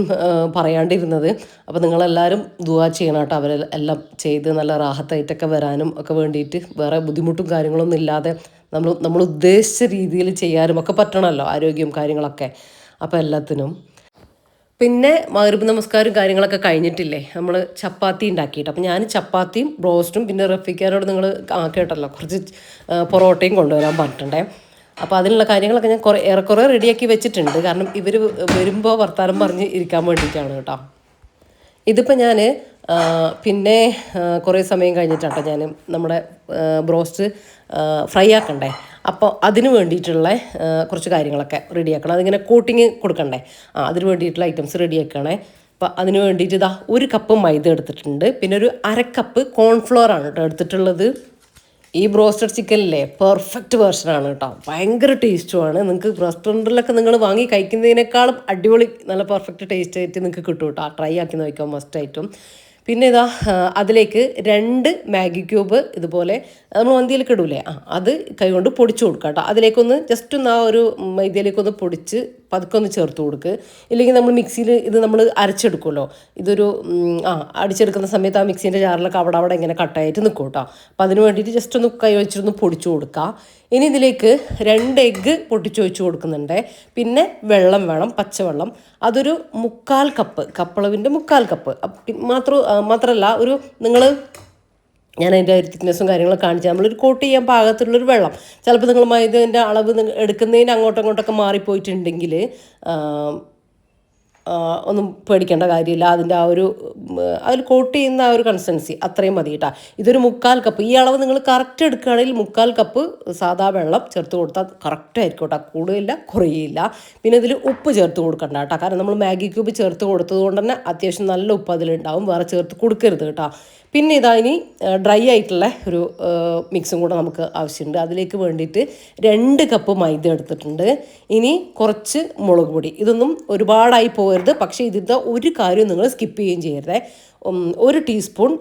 പറയാണ്ടിരുന്നത്. അപ്പോൾ നിങ്ങളെല്ലാവരും ദുആ ചെയ്യണം കേട്ടോ, അവരെല്ലാം ചെയ്ത് നല്ല റാഹത്തായിട്ടൊക്കെ വരാനും ഒക്കെ വേണ്ടിയിട്ട്, വേറെ ബുദ്ധിമുട്ടും കാര്യങ്ങളൊന്നും ഇല്ലാതെ നമ്മൾ ഉദ്ദേശിച്ച രീതിയിൽ ചെയ്യാനും ഒക്കെ പറ്റണമല്ലോ, ആരോഗ്യം കാര്യങ്ങളൊക്കെ. അപ്പോൾ എല്ലാത്തിനും പിന്നെ മഗ്‌രിബ് നമസ്കാരം കാര്യങ്ങളൊക്കെ കഴിഞ്ഞിട്ടില്ലേ, നമ്മൾ ചപ്പാത്തി ഉണ്ടാക്കിയിട്ട്. അപ്പോൾ ഞാൻ ചപ്പാത്തിയും ബ്രോസ്റ്റും പിന്നെ റഫീഖാനോട് നിങ്ങൾ കേട്ടല്ലോ കുറച്ച് പൊറോട്ടയും കൊണ്ടുവരാൻ പറഞ്ഞിട്ടുണ്ടേ. അപ്പോൾ അതിനുള്ള കാര്യങ്ങളൊക്കെ ഞാൻ ഏറെക്കുറെ റെഡിയാക്കി വെച്ചിട്ടുണ്ട്. കാരണം ഇവർ വരുമ്പോൾ വർത്താനം പറഞ്ഞ് ഇരിക്കാൻ വേണ്ടിയിട്ടാണ് കേട്ടോ. ഇതിപ്പോൾ ഞാൻ പിന്നെ കുറേ സമയം കഴിഞ്ഞിട്ടാട്ടോ ഞാൻ നമ്മുടെ ബ്രോസ്റ്റ് ഫ്രൈ ആക്കണ്ടേ. അപ്പോൾ അതിന് വേണ്ടിയിട്ടുള്ള കുറച്ച് കാര്യങ്ങളൊക്കെ റെഡിയാക്കണം. അതിങ്ങനെ കോട്ടിങ് കൊടുക്കണ്ടേ, അതിന് വേണ്ടിയിട്ടുള്ള ഐറ്റംസ് റെഡിയാക്കണേ. അപ്പോൾ അതിന് വേണ്ടിയിട്ട് 1 കപ്പ് മൈദ എടുത്തിട്ടുണ്ട്. പിന്നെ ഒരു 1/2 കപ്പ് കോൺഫ്ലോർ ആണ് കേട്ടോ എടുത്തിട്ടുള്ളത്. ഈ ബ്രോസ്റ്റഡ് ചിക്കനില്ലേ പെർഫെക്റ്റ് വേർഷനാണ് കേട്ടോ, ഭയങ്കര ടേസ്റ്റുമാണ്. നിങ്ങൾക്ക് റെസ്റ്റോറൻറ്റിലൊക്കെ നിങ്ങൾ വാങ്ങി കഴിക്കുന്നതിനേക്കാളും അടിപൊളി നല്ല പെർഫെക്റ്റ് ടേസ്റ്റ് ആയിട്ട് നിങ്ങൾക്ക് കിട്ടും കേട്ടോ. ട്രൈ ആക്കി നോക്കാം മസ്റ്റായിട്ടും. പിന്നെ അതിലേക്ക് 2 മാഗി ക്യൂബ് ഇതുപോലെ നമ്മൾ മന്തിയിലേക്ക് ഇടൂലേ, അത് കൈകൊണ്ട് പൊടിച്ചു കൊടുക്കുക കേട്ടോ. അതിലേക്കൊന്ന് ജസ്റ്റ് ഒന്ന് ആ ഒരു മൈദയിലേക്കൊന്ന് പൊടിച്ച് പതുക്കെ ഒന്ന് ചേർത്ത് കൊടുക്കുക. ഇല്ലെങ്കിൽ നമ്മൾ മിക്സിയിൽ ഇത് നമ്മൾ അരച്ചെടുക്കുമല്ലോ, ഇതൊരു അടിച്ചെടുക്കുന്ന സമയത്ത് ആ മിക്സീൻ്റെ ജാറിലൊക്കെ അവിടെ ഇങ്ങനെ കട്ടായിട്ട് നിൽക്കും കേട്ടോ. അപ്പോൾ അതിന് വേണ്ടിയിട്ട് ജസ്റ്റ് ഒന്ന് കൈ വെച്ചിട്ടൊന്ന് പൊടിച്ചു കൊടുക്കുക. ഇനി ഇതിലേക്ക് 2 എഗ്ഗ് പൊട്ടിച്ച് ഒഴിച്ച് കൊടുക്കുന്നുണ്ട്. പിന്നെ വെള്ളം വേണം, പച്ചവെള്ളം. അതൊരു 1/4 കപ്പ്, കപ്പളവിൻ്റെ 1/4 കപ്പ്. മാത്രമല്ല നിങ്ങൾ ഞാൻ അതിൻ്റെ തിക്നെസ്സും കാര്യങ്ങളൊക്കെ കാണിച്ചാൽ നമ്മളൊരു കോട്ട് ചെയ്യാൻ പാകത്തിലുള്ളൊരു വെള്ളം. ചിലപ്പോൾ നിങ്ങൾ മൈദേൻ്റെ അളവ് എടുക്കുന്നതിന് അങ്ങോട്ടൊക്കെ മാറിപ്പോയിട്ടുണ്ടെങ്കിൽ ഒന്നും പേടിക്കേണ്ട കാര്യമില്ല. അതിൻ്റെ അതിൽ കോട്ട് ചെയ്യുന്ന ആ ഒരു കൺസിസ്റ്റൻസി അത്രയും മതി കേട്ടോ. ഇതൊരു 1/4 കപ്പ്. ഈ അളവ് നിങ്ങൾ കറക്റ്റ് എടുക്കുകയാണെങ്കിൽ 1/4 കപ്പ് സാദാ വെള്ളം ചേർത്ത് കൊടുത്താൽ കറക്റ്റ് ആയിരിക്കും കേട്ടോ. കൂടുതലില്ല, കുറയില്ല. പിന്നെ ഇതിൽ ഉപ്പ് ചേർത്ത് കൊടുക്കണ്ട കേട്ടോ. കാരണം നമ്മൾ മാഗി ക്യൂബ് ചേർത്ത് കൊടുത്തത് കൊണ്ട് തന്നെ അത്യാവശ്യം നല്ല ഉപ്പ് അതിലുണ്ടാവും. വേറെ ചേർത്ത് കൊടുക്കരുത് കേട്ടോ. പിന്നെ ഇനി ഡ്രൈ ആയിട്ടുള്ള ഒരു മിക്സും കൂടെ നമുക്ക് ആവശ്യമുണ്ട്. അതിലേക്ക് വേണ്ടിയിട്ട് 2 കപ്പ് മൈദ എടുത്തിട്ടുണ്ട്. ഇനി കുറച്ച് മുളക് പൊടി. ഇതൊന്നും ഒരുപാടായി പോകരുത്, പക്ഷേ ഇതിൻ്റെ ഒരു കാര്യം നിങ്ങൾ സ്കിപ്പ് ചെയ്യുകയും ചെയ്യരുത്. 1 ടീസ്പൂൺ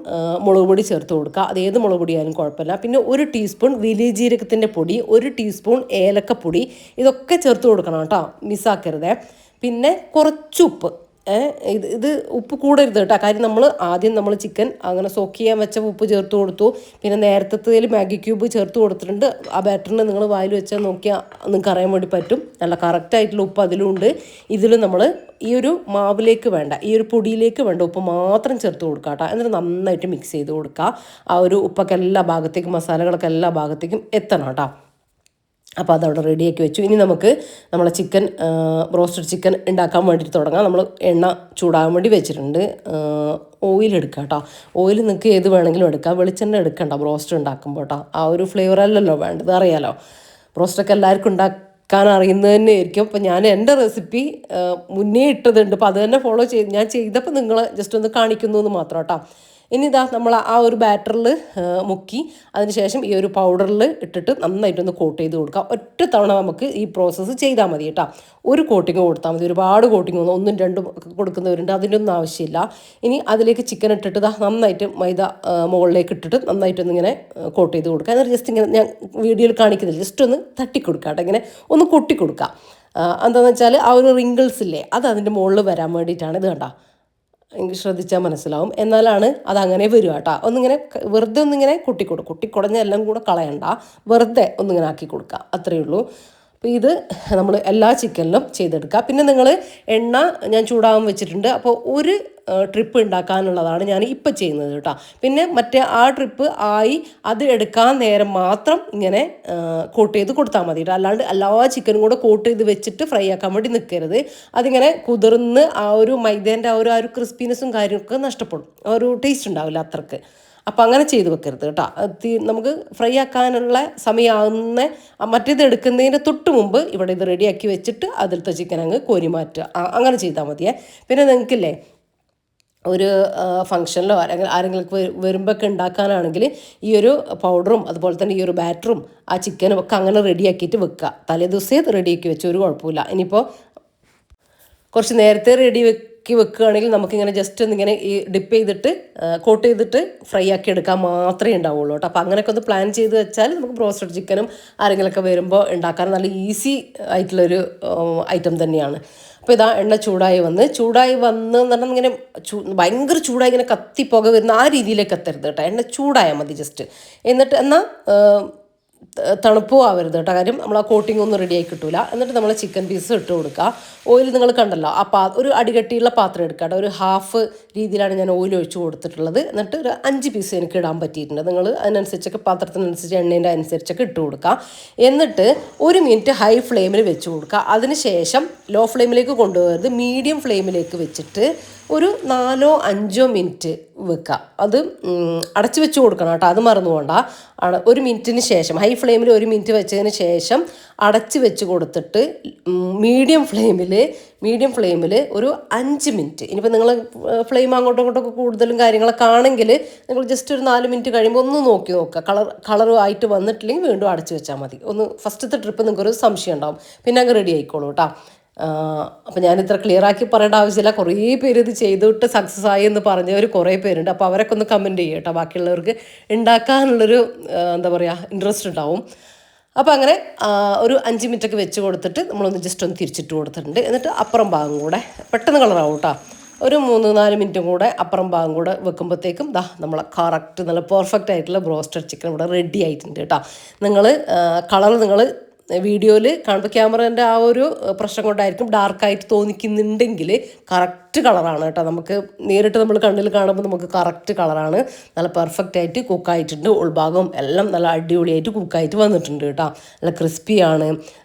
മുളക് പൊടി ചേർത്ത് കൊടുക്കുക. അത് ഏത് മുളക് പൊടിയായാലും കുഴപ്പമില്ല. പിന്നെ 1 ടീസ്പൂൺ വലിയ ജീരകത്തിൻ്റെ പൊടി, 1 ടീസ്പൂൺ ഏലക്കപ്പൊടി, ഇതൊക്കെ ചേർത്ത് കൊടുക്കണം കേട്ടോ, മിസ്സാക്കരുത്. പിന്നെ കുറച്ച് ഉപ്പ്. ഇത് ഉപ്പ് കൂടരുത് കേട്ടോ. കാര്യം നമ്മൾ ചിക്കൻ അങ്ങനെ സോക്ക് ചെയ്യാൻ വെച്ച ഉപ്പ് ചേർത്ത് കൊടുത്തു. പിന്നെ നേരത്തേതിൽ മാഗി ക്യൂബ് ചേർത്ത് കൊടുത്തിട്ടുണ്ട്. ആ ബാറ്ററിന് നിങ്ങൾ വായിൽ വെച്ചാൽ നോക്കിയാൽ നിങ്ങൾക്ക് അറിയാൻ വേണ്ടി പറ്റും. നല്ല കറക്റ്റായിട്ടുള്ള ഉപ്പ് അതിലുണ്ട്. ഇതിൽ നമ്മൾ ഈ ഒരു മാവിലേക്ക് വേണ്ട, ഈ ഒരു പൊടിയിലേക്ക് വേണ്ട ഉപ്പ് മാത്രം ചേർത്ത് കൊടുക്കുക കേട്ടോ. എന്നിട്ട് നന്നായിട്ട് മിക്സ് ചെയ്ത് കൊടുക്കുക. ആ ഒരു ഉപ്പൊക്കെ എല്ലാ ഭാഗത്തേക്കും, മസാലകളൊക്കെ എല്ലാ ഭാഗത്തേക്കും എത്തണം കേട്ടോ. അപ്പോൾ അതവിടെ റെഡിയാക്കി വെച്ചു. ഇനി നമുക്ക് നമ്മളെ റോസ്റ്റഡ് ചിക്കൻ ഉണ്ടാക്കാൻ വേണ്ടിയിട്ട് തുടങ്ങാം. നമ്മൾ എണ്ണ ചൂടാകാൻ വേണ്ടി വെച്ചിട്ടുണ്ട്. ഓയിൽ എടുക്കുക കേട്ടോ. ഓയിൽ നിങ്ങൾക്ക് ഏത് വേണമെങ്കിലും എടുക്കാം. വെളിച്ചെണ്ണ എടുക്കണ്ട ബ്രോസ്റ്റ് ഉണ്ടാക്കുമ്പോൾ കേട്ടോ. ആ ഒരു ഫ്ലേവറല്ലല്ലോ വേണ്ടത്, അറിയാലോ. ബ്രോസ്റ്റൊക്കെ എല്ലാവർക്കും ഉണ്ടാക്കാൻ അറിയുന്നത് തന്നെ ആയിരിക്കും. അപ്പോൾ ഞാൻ എൻ്റെ റെസിപ്പി മുന്നേ ഇട്ടതുണ്ട്. അപ്പോൾ അത് തന്നെ ഫോളോ ഞാൻ ചെയ്തപ്പോൾ നിങ്ങളെ ജസ്റ്റ് ഒന്ന് കാണിക്കുന്നു എന്ന് മാത്രം കേട്ടോ. ഇനി നമ്മൾ ആ ഒരു ബാറ്ററിൽ മുക്കി അതിനുശേഷം ഈ ഒരു പൗഡറിൽ ഇട്ടിട്ട് നന്നായിട്ടൊന്ന് കോട്ട് ചെയ്ത് കൊടുക്കുക. ഒറ്റ തവണ നമുക്ക് ഈ പ്രോസസ്സ് ചെയ്താൽ മതി കേട്ടോ. ഒരു കോട്ടിങ് കൊടുത്താൽ മതി. ഒരുപാട് കോട്ടിങ് 1ഉം 2ഉം കൊടുക്കുന്നവരുണ്ട്, അതിൻ്റെ ഒന്നും ആവശ്യമില്ല. ഇനി അതിലേക്ക് ചിക്കൻ ഇട്ടിട്ട് നന്നായിട്ട് മൈദ മുകളിലേക്ക് ഇട്ടിട്ട് നന്നായിട്ടൊന്നിങ്ങനെ കോട്ട് ചെയ്ത് കൊടുക്കുക. എന്നിട്ട് ജസ്റ്റ് ഇങ്ങനെ ഞാൻ വീഡിയോയിൽ കാണിക്കുന്നില്ല, ജസ്റ്റ് ഒന്ന് തട്ടിക്കൊടുക്കുക കേട്ടോ. ഇങ്ങനെ ഒന്ന് കൊട്ടിക്കൊടുക്കുക. എന്താണെന്ന് വെച്ചാൽ ആ ഒരു റിങ്കിൾസ് ഇല്ലേ, അത് അതിൻ്റെ മുകളിൽ വരാൻ വേണ്ടിയിട്ടാണ്. ഇത് കണ്ടോ, എനിക്ക് ശ്രദ്ധിച്ചാൽ മനസ്സിലാവും. എന്നാലാണ് അതങ്ങനെ വരിക കേട്ടോ. ഒന്നിങ്ങനെ വെറുതെ ഒന്നിങ്ങനെ കുട്ടിക്കുടഞ്ഞ എല്ലാം കൂടെ കളയണ്ട, വെറുതെ ഒന്നിങ്ങനെ ആക്കി കൊടുക്കുക, അത്രയേ ഉള്ളൂ. അപ്പോൾ ഇത് നമ്മൾ എല്ലാ ചിക്കനിലും ചെയ്തെടുക്കുക. പിന്നെ നിങ്ങൾ എണ്ണ ഞാൻ ചൂടാകാൻ വെച്ചിട്ടുണ്ട്. അപ്പോൾ ഒരു ട്രിപ്പ് ഉണ്ടാക്കാനുള്ളതാണ് ഞാൻ ഇപ്പോൾ ചെയ്യുന്നത് കേട്ടോ. പിന്നെ മറ്റേ ആ ട്രിപ്പ് ആയി അത് എടുക്കാൻ നേരം മാത്രം ഇങ്ങനെ കോട്ട് ചെയ്ത് കൊടുത്താൽ മതി കേട്ടോ. അല്ലാണ്ട് എല്ലാ ചിക്കനും കൂടെ കോട്ട് ചെയ്ത് വെച്ചിട്ട് ഫ്രൈ ആക്കാൻ വേണ്ടി നിൽക്കരുത്. അതിങ്ങനെ കുതിർന്ന് ആ ഒരു മൈദേൻ്റെ ആ ഒരു ക്രിസ്പിനെസ്സും കാര്യമൊക്കെ നഷ്ടപ്പെടും, ആ ഒരു ടേസ്റ്റ് ഉണ്ടാവില്ല അത്രക്ക്. അപ്പോൾ അങ്ങനെ ചെയ്ത് വെക്കരുത് കേട്ടോ. നമുക്ക് ഫ്രൈ ആക്കാനുള്ള സമയമാകുന്ന മറ്റേത് എടുക്കുന്നതിൻ്റെ തൊട്ട് മുമ്പ് ഇവിടെ ഇത് റെഡിയാക്കി വെച്ചിട്ട് അതിലത്തെ ചിക്കൻ അങ്ങ് കോരി മാറ്റുക. അങ്ങനെ ചെയ്താൽ മതിയേ. പിന്നെ നിങ്ങൾക്കില്ലേ ഒരു ഫംഗ്ഷനിലോ ആരെങ്കിലും വരുമ്പോഴൊക്കെ ഉണ്ടാക്കാനാണെങ്കിൽ ഈ ഒരു പൗഡറും അതുപോലെ തന്നെ ഈ ഒരു ബാറ്ററും ആ ചിക്കനും ഒക്കെ അങ്ങനെ റെഡിയാക്കിയിട്ട് വെക്കുക. തലേദിവസേ റെഡിയാക്കി വെച്ച് ഒരു കുഴപ്പമില്ല. ഇനിയിപ്പോൾ കുറച്ച് നേരത്തെ വെക്കുകയാണെങ്കിൽ നമുക്കിങ്ങനെ ജസ്റ്റ് ഒന്നിങ്ങനെ ഈ ഡിപ്പ് ചെയ്തിട്ട് കോട്ട് ചെയ്തിട്ട് ഫ്രൈ ആക്കി എടുക്കാൻ മാത്രമേ ഉണ്ടാവുള്ളൂ കേട്ടോ. അപ്പോൾ അങ്ങനെയൊക്കെ ഒന്ന് പ്ലാൻ ചെയ്ത് വെച്ചാൽ നമുക്ക് ബ്രോസ്റ്റഡ് ചിക്കനും ആരെങ്കിലുമൊക്കെ വരുമ്പോൾ ഉണ്ടാക്കാൻ നല്ല ഈസി ആയിട്ടുള്ളൊരു ഐറ്റം തന്നെയാണ്. അപ്പോൾ ഇതാ എണ്ണ ചൂടായി വന്ന് പറഞ്ഞാൽ ഇങ്ങനെ ഭയങ്കര ചൂടായി ഇങ്ങനെ കത്തിപ്പോക വരുന്ന ആ രീതിയിലേക്ക് എത്തരുത് കേട്ടോ. എണ്ണ ചൂടായാൽ മതി ജസ്റ്റ്. എന്നിട്ട് എന്നാൽ തണുപ്പോ ആവരുത് കേട്ടോ. കാര്യം നമ്മൾ ആ കോട്ടിംഗ് ഒന്നും റെഡിയായി കിട്ടൂല. എന്നിട്ട് നമ്മൾ ചിക്കൻ പീസ് ഇട്ട് കൊടുക്കുക. ഓയിൽ നിങ്ങൾ കണ്ടല്ലോ, ഒരു അടികട്ടിയുള്ള പാത്രം എടുക്കുക കേട്ടോ. ഒരു ഹാഫ് രീതിയിലാണ് ഞാൻ ഓയിൽ ഒഴിച്ച് കൊടുത്തിട്ടുള്ളത്. എന്നിട്ട് ഒരു 5 പീസ് എനിക്ക് ഇടാൻ പറ്റിയിട്ടുണ്ട്. നിങ്ങൾ അതിനനുസരിച്ചൊക്കെ പാത്രത്തിനനുസരിച്ച് എണ്ണേൻ്റെ അനുസരിച്ചൊക്കെ ഇട്ട് കൊടുക്കുക. എന്നിട്ട് 1 മിനിറ്റ് ഹൈ ഫ്ലെയിമിൽ വെച്ച് കൊടുക്കുക. അതിന് ശേഷം ലോ ഫ്ലെയിമിലേക്ക് കൊണ്ടുപോകരുത്, മീഡിയം ഫ്ലെയിമിലേക്ക് വെച്ചിട്ട് ഒരു 4-5 മിനിറ്റ് വെക്കുക. അത് അടച്ചു വെച്ച് കൊടുക്കണം കേട്ടോ, അത് മറന്നു പോകണ്ട. 1 മിനിറ്റിന് ശേഷം ഹൈ ഫ്ലെയിമിൽ 1 മിനിറ്റ് വെച്ചതിന് ശേഷം അടച്ച് വെച്ച് കൊടുത്തിട്ട് മീഡിയം ഫ്ലെയിമിൽ ഒരു 5 മിനിറ്റ്. ഇനിയിപ്പോൾ നിങ്ങൾ ഫ്ലെയിം അങ്ങോട്ടൊക്കെ കൂടുതലും കാര്യങ്ങളൊക്കെ ആണെങ്കിൽ നിങ്ങൾ ജസ്റ്റ് ഒരു 4 മിനിറ്റ് കഴിയുമ്പോൾ ഒന്ന് നോക്കുക. കളറും ആയിട്ട് വന്നിട്ടില്ലെങ്കിൽ വീണ്ടും അടച്ച് വെച്ചാൽ മതി. ഒന്ന് ഫസ്റ്റത്തെ ട്രിപ്പ് നിങ്ങൾക്കൊരു സംശയം ഉണ്ടാവും, പിന്നെ അങ്ങ് റെഡി ആയിക്കോളൂ കേട്ടോ. അപ്പോൾ ഞാനിത്ര ക്ലിയർ ആക്കി പറയേണ്ട ആവശ്യമില്ല. കുറേ പേര് ഇത് ചെയ്തിട്ട് സക്സസ് ആയി എന്ന് പറഞ്ഞവർ കുറേ പേരുണ്ട്. അപ്പോൾ അവരൊക്കെ ഒന്ന് കമൻറ്റ് ചെയ്യും കേട്ടോ. ബാക്കിയുള്ളവർക്ക് ഉണ്ടാക്കാനുള്ളൊരു എന്താ പറയുക ഇൻട്രസ്റ്റ് ഉണ്ടാവും. അപ്പോൾ അങ്ങനെ ഒരു 5 മിനിറ്റൊക്കെ വെച്ച് കൊടുത്തിട്ട് നമ്മളൊന്ന് ജസ്റ്റ് ഒന്ന് തിരിച്ചിട്ട് കൊടുത്തിട്ടുണ്ട്. എന്നിട്ട് അപ്പുറം ഭാഗം കൂടെ പെട്ടെന്ന് കളറാവും കേട്ടോ. ഒരു 3-4 മിനിറ്റും കൂടെ അപ്പുറം ഭാഗം കൂടെ വെക്കുമ്പോഴത്തേക്കും നമ്മളെ കറക്റ്റ് നല്ല പെർഫെക്റ്റ് ആയിട്ടുള്ള ബ്രോസ്റ്റഡ് ചിക്കൻ ഇവിടെ റെഡി ആയിട്ടുണ്ട് കേട്ടോ. നിങ്ങൾ കളർ നിങ്ങൾ വീഡിയോയിൽ കാണുമ്പോൾ ക്യാമറേൻ്റെ ആ ഒരു പ്രശ്നം കൊണ്ടായിരിക്കും ഡാർക്കായിട്ട് തോന്നിക്കുന്നുണ്ടെങ്കിൽ കറക്റ്റ് കളറാണ് കേട്ടോ. നമുക്ക് നേരിട്ട് നമ്മൾ കണ്ണിൽ കാണുമ്പോൾ നമുക്ക് കറക്റ്റ് കളറാണ്. നല്ല പെർഫെക്റ്റ് ആയിട്ട് കുക്കായിട്ടുണ്ട്. ഉൾഭാഗവും എല്ലാം നല്ല അടിപൊളിയായിട്ട് കുക്കായിട്ട് വന്നിട്ടുണ്ട് കേട്ടോ. നല്ല ക്രിസ്പിയാണ്.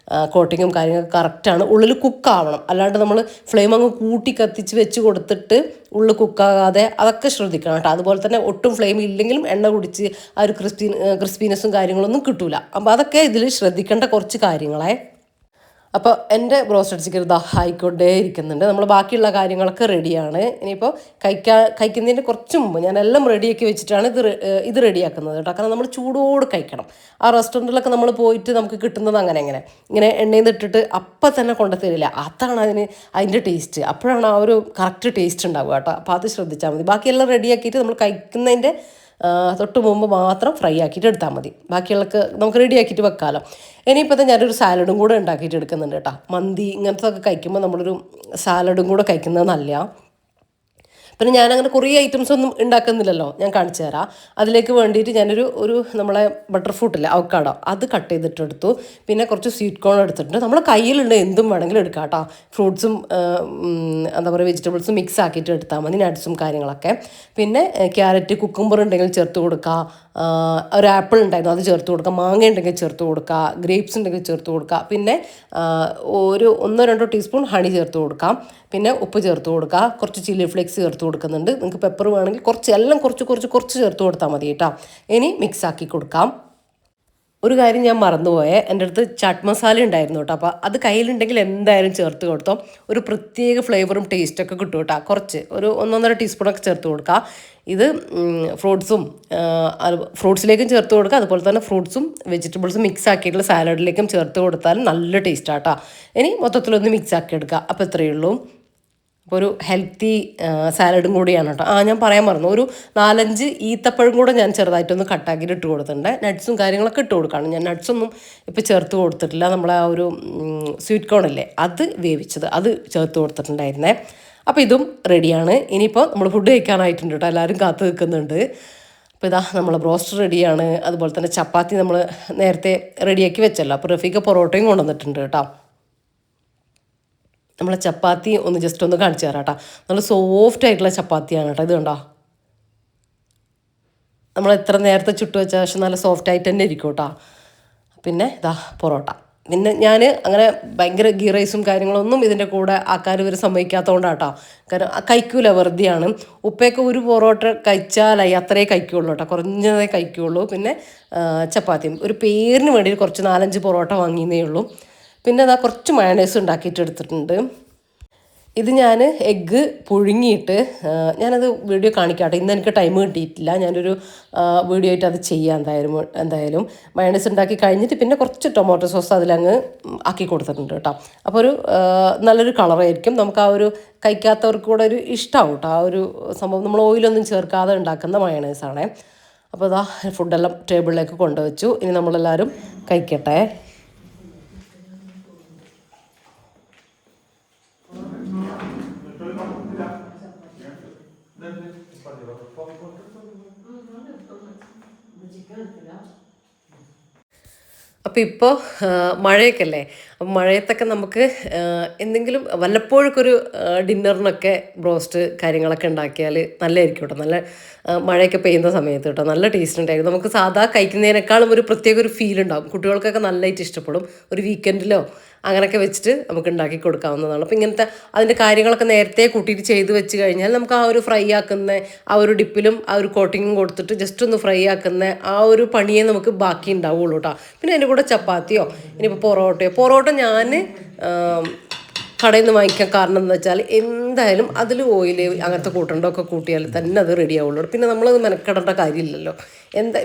കോട്ടിങ്ങും കാര്യങ്ങളൊക്കെ കറക്റ്റാണ്. ഉള്ളിൽ കുക്കാവണം. അല്ലാണ്ട് നമ്മൾ ഫ്ലെയിം അങ്ങ് കൂട്ടി കത്തിച്ച് വെച്ച് കൊടുത്തിട്ട് ഉള്ളിൽ കുക്കാകാതെ അതൊക്കെ ശ്രദ്ധിക്കണം കേട്ടോ. അതുപോലെ തന്നെ ഒട്ടും ഫ്ലെയിം ഇല്ലെങ്കിലും എണ്ണ കുടിച്ച് ആ ഒരു ക്രിസ്പിനെസ്സും കാര്യങ്ങളൊന്നും കിട്ടൂല. അപ്പോൾ അതൊക്കെ ഇതിൽ ശ്രദ്ധിക്കേണ്ട കുറച്ച് കാര്യങ്ങളെ. അപ്പോൾ എൻ്റെ ബ്രോസ്റ്റഡ് ചിക്കൻ ആയിക്കൊണ്ടേ ഇരിക്കുന്നുണ്ട്. നമ്മൾ ബാക്കിയുള്ള കാര്യങ്ങളൊക്കെ റെഡിയാണ്. ഇനിയിപ്പോൾ കഴിക്കുന്നതിൻ്റെ കുറച്ച് മുമ്പ് ഞാൻ എല്ലാം റെഡിയാക്കി വെച്ചിട്ടാണ് ഇത് റെഡിയാക്കുന്നത് കേട്ടോ. കാരണം നമ്മൾ ചൂടോട് കഴിക്കണം. ആ റെസ്റ്റോറൻറ്റിലൊക്കെ നമ്മൾ പോയിട്ട് നമുക്ക് കിട്ടുന്നത് അങ്ങനെ ഇങ്ങനെ എണ്ണയിൽ നിന്ന് ഇട്ടിട്ട് അപ്പം തന്നെ കൊണ്ടുതരില്ല. അതാണ് അതിൻ്റെ ടേസ്റ്റ്. അപ്പോഴാണ് ആ ഒരു കറക്റ്റ് ടേസ്റ്റ് ഉണ്ടാവുക കേട്ടോ. അപ്പോൾ അത് ശ്രദ്ധിച്ചാൽ മതി. ബാക്കിയെല്ലാം റെഡിയാക്കിയിട്ട് നമ്മൾ കഴിക്കുന്നതിൻ്റെ തൊട്ട് മുമ്പ് മാത്രം ഫ്രൈ ആക്കിയിട്ട് എടുത്താൽ മതി. ബാക്കിയുള്ളതൊക്കെ നമുക്ക് റെഡിയാക്കിയിട്ട് വെക്കാമല്ലോ. ഇനിയിപ്പോൾ ഞാനൊരു സാലഡും കൂടെ ഉണ്ടാക്കിയിട്ട് എടുക്കുന്നുണ്ട് കേട്ടോ. മന്തി ഇങ്ങനത്തെ കഴിക്കുമ്പോൾ നമ്മളൊരു സാലഡും കൂടെ കഴിക്കുന്നത് നല്ലതാണ്. പിന്നെ ഞാനങ്ങനെ കുറേ ഐറ്റംസ് ഒന്നും ഉണ്ടാക്കുന്നില്ലല്ലോ, ഞാൻ കാണിച്ചു തരാം. അതിലേക്ക് വേണ്ടിയിട്ട് ഞാനൊരു നമ്മളെ ബട്ടർ ഫ്രൂട്ടില്ലേ, അവക്കാഡോ, അത് കട്ട് ചെയ്തിട്ടെടുത്തു. പിന്നെ കുറച്ച് സ്വീറ്റ് കോൺ എടുത്തിട്ടുണ്ട്. നമ്മളെ കയ്യിലുള്ള എന്തും വേണമെങ്കിലും എടുക്കാം കേട്ടോ. ഫ്രൂട്ട്സും എന്താ പറയുക വെജിറ്റബിൾസും മിക്സ് ആക്കിയിട്ട് എടുത്താൽ മതി, നട്ട്സും കാര്യങ്ങളൊക്കെ. പിന്നെ ക്യാരറ്റ്, കുക്കുംബർ ഉണ്ടെങ്കിൽ ചേർത്ത് കൊടുക്കുക. ഒരു ആപ്പിൾ ഉണ്ടായിരുന്നു അത് ചേർത്ത് കൊടുക്കുക. മാങ്ങ ഉണ്ടെങ്കിൽ ചേർത്ത് കൊടുക്കുക. ഗ്രേപ്സ് ഉണ്ടെങ്കിൽ ചേർത്ത് കൊടുക്കുക. പിന്നെ ഒരു 1-2 ടീസ്പൂൺ ഹണി ചേർത്ത് കൊടുക്കാം. പിന്നെ ഉപ്പ് ചേർത്ത് കൊടുക്കുക. കുറച്ച് ചില്ലി ഫ്ലേക്സ് ചേർത്ത് കൊടുക്കുന്നുണ്ട്. നിങ്ങൾക്ക് പെപ്പർ വേണമെങ്കിൽ കുറച്ച് ചേർത്ത് കൊടുത്താൽ മതി കേട്ടോ. ഇനി മിക്സ് ആക്കി കൊടുക്കാം. ഒരു കാര്യം ഞാൻ മറന്നുപോയേ, എൻ്റെ അടുത്ത് ചാട്ട് മസാല ഉണ്ടായിരുന്നു കേട്ടോ. അപ്പോൾ അത് കയ്യിലുണ്ടെങ്കിൽ എന്തായാലും ചേർത്ത് കൊടുത്തോ. ഒരു പ്രത്യേക ഫ്ലേവറും ടേസ്റ്റൊക്കെ കിട്ടും കേട്ടോ. കുറച്ച് ഒരു 1-1.5 ടീസ്പൂണൊക്കെ ചേർത്ത് കൊടുക്കുക. ഇത് ഫ്രൂട്ട്സിലേക്കും ചേർത്ത് കൊടുക്കുക. അതുപോലെ തന്നെ ഫ്രൂട്ട്സും വെജിറ്റബിൾസും മിക്സ് ആക്കിയിട്ടുള്ള സാലഡിലേക്കും ചേർത്ത് കൊടുത്താലും നല്ല ടേസ്റ്റാട്ടോ. ഇനി മൊത്തത്തിലൊന്ന് മിക്സ് ആക്കി എടുക്കുക. അപ്പോൾ ഇത്രയേ ഉള്ളൂ. അപ്പോൾ ഒരു ഹെൽത്തി സാലഡും കൂടിയാണ് കേട്ടോ. ഞാൻ പറയാൻ മറന്നു, ഒരു 4-5 ഈത്തപ്പഴം കൂടെ ഞാൻ ചെറുതായിട്ടൊന്ന് കട്ടാക്കിയിട്ട് ഇട്ട് കൊടുത്തിട്ടുണ്ട്. നട്ട്സും കാര്യങ്ങളൊക്കെ ഇട്ട് കൊടുക്കുകയാണ്. ഞാൻ നട്ട്സൊന്നും ഇപ്പോൾ ചേർത്ത് കൊടുത്തിട്ടില്ല. നമ്മളെ ആ ഒരു സ്വീറ്റ് കോണില്ലേ, അത് വേവിച്ചത് അത് ചേർത്ത് കൊടുത്തിട്ടുണ്ടായിരുന്നേ. അപ്പോൾ ഇതും റെഡിയാണ്. ഇനിയിപ്പോൾ നമ്മൾ ഫുഡ് കഴിക്കാനായിട്ടുണ്ട് കേട്ടോ. എല്ലാവരും കാത്തു നിൽക്കുന്നുണ്ട്. അപ്പോൾ നമ്മൾ ബ്രോസ്റ്റ് റെഡിയാണ്. അതുപോലെ തന്നെ ചപ്പാത്തി നമ്മൾ നേരത്തെ റെഡിയാക്കി വെച്ചല്ലോ. അപ്പോൾ റഫീഖ പൊറോട്ടയും കൊണ്ടുവന്നിട്ടുണ്ട് കേട്ടോ. നമ്മളെ ചപ്പാത്തി ഒന്ന് ജസ്റ്റ് ഒന്ന് കാണിച്ചു തരാം കേട്ടോ. നല്ല സോഫ്റ്റ് ആയിട്ടുള്ള ചപ്പാത്തിയാണ് കേട്ടോ. ഇത് കണ്ടോ, നമ്മൾ എത്ര നേരത്തെ ചുട്ടു വെച്ചാൽ പക്ഷെ നല്ല സോഫ്റ്റ് ആയിട്ട് തന്നെ ഇരിക്കും കേട്ടോ. പിന്നെ പൊറോട്ട. പിന്നെ ഞാൻ അങ്ങനെ ഭയങ്കര ഗീ റൈസും കാര്യങ്ങളൊന്നും ഇതിൻ്റെ കൂടെ ആക്കാൻ ഇവർ സമ്മതിക്കാത്തതുകൊണ്ടാണ് കേട്ടോ. കാരണം കഴിക്കൂല, വെറുതെയാണ്. ഉപ്പയൊക്കെ ഒരു പൊറോട്ട കഴിച്ചാലായി അത്രേ കഴിക്കുകയുള്ളൂ കേട്ടോ, കുറഞ്ഞതേ കഴിക്കുകയുള്ളൂ. പിന്നെ ചപ്പാത്തിയും ഒരു പേരിന് വേണ്ടി കുറച്ച് 4-5 പൊറോട്ട വാങ്ങിയതേ ഉള്ളൂ. പിന്നെ കുറച്ച് മയണൈസ് ഉണ്ടാക്കിയിട്ട് എടുത്തിട്ടുണ്ട്. ഇത് ഞാൻ എഗ്ഗ് പുഴുങ്ങിയിട്ട് ഞാനത് വീഡിയോ കാണിക്കാട്ടെ. ഇന്ന് എനിക്ക് ടൈം കിട്ടിയിട്ടില്ല. ഞാനൊരു വീഡിയോ ആയിട്ട് അത് ചെയ്യാം എന്തായാലും. മയണൈസ് ഉണ്ടാക്കി കഴിഞ്ഞിട്ട് പിന്നെ കുറച്ച് ടൊമാറ്റോ സോസ് അതിലങ്ങ് ആക്കി കൊടുത്തിട്ടുണ്ട് കേട്ടോ. അപ്പോൾ ഒരു നല്ലൊരു കളറായിരിക്കും. നമുക്ക് ആ ഒരു കഴിക്കാത്തവർക്ക് കൂടെ ഒരു ഇഷ്ടമാവും കേട്ടോ. ആ ഒരു സംഭവം നമ്മൾ ഓയിലൊന്നും ചേർക്കാതെ ഉണ്ടാക്കുന്ന മയണൈസാണേ. അപ്പോൾ ഫുഡെല്ലാം ടേബിളിലേക്ക് കൊണ്ടുവച്ചു. ഇനി നമ്മളെല്ലാവരും കഴിക്കട്ടെ. അപ്പോൾ ഇപ്പോൾ മഴയൊക്കെ അല്ലേ. അപ്പം മഴയത്തൊക്കെ നമുക്ക് എന്തെങ്കിലും വല്ലപ്പോഴൊക്കൊരു ഡിന്നറിനൊക്കെ ബ്രോസ്റ്റ് കാര്യങ്ങളൊക്കെ ഉണ്ടാക്കിയാൽ നല്ലതായിരിക്കും കേട്ടോ. നല്ല മഴയൊക്കെ പെയ്യുന്ന സമയത്ത് കേട്ടോ നല്ല ടേസ്റ്റ് ഉണ്ടായിരിക്കും. നമുക്ക് സാധാ കഴിക്കുന്നതിനേക്കാളും ഒരു പ്രത്യേക ഒരു ഫീൽ ഉണ്ടാകും. കുട്ടികൾക്കൊക്കെ നല്ലതായിട്ട് ഇഷ്ടപ്പെടും. ഒരു വീക്കെൻഡിലോ അങ്ങനെയൊക്കെ വെച്ചിട്ട് നമുക്ക് ഉണ്ടാക്കി കൊടുക്കാവുന്നതാണ്. അപ്പോൾ ഇങ്ങനത്തെ അതിൻ്റെ കാര്യങ്ങളൊക്കെ നേരത്തെ കൂട്ടിയിട്ട് ചെയ്ത് വെച്ച് കഴിഞ്ഞാൽ നമുക്ക് ആ ഒരു ഫ്രൈ ആക്കുന്ന ആ ഒരു ഡിപ്പിലും ആ ഒരു കോട്ടിങ്ങും കൊടുത്തിട്ട് ജസ്റ്റ് ഒന്ന് ഫ്രൈ ആക്കുന്ന ആ ഒരു പണിയേ നമുക്ക് ബാക്കി ഉണ്ടാവുള്ളൂ കേട്ടോ. പിന്നെ അതിൻ്റെ കൂടെ ചപ്പാത്തിയോ ഇനിയിപ്പോൾ പൊറോട്ട ഞാൻ കടയിൽ നിന്ന് വാങ്ങിക്കാൻ കാരണം എന്ന് വെച്ചാൽ എന്തായാലും അതിൽ ഓയിൽ അങ്ങനത്തെ കൂട്ടണ്ടൊക്കെ കൂട്ടിയാൽ തന്നെ അത് റെഡി ആവുള്ളൂ. പിന്നെ നമ്മളത് മെനക്കെടേണ്ട കാര്യമില്ലല്ലോ.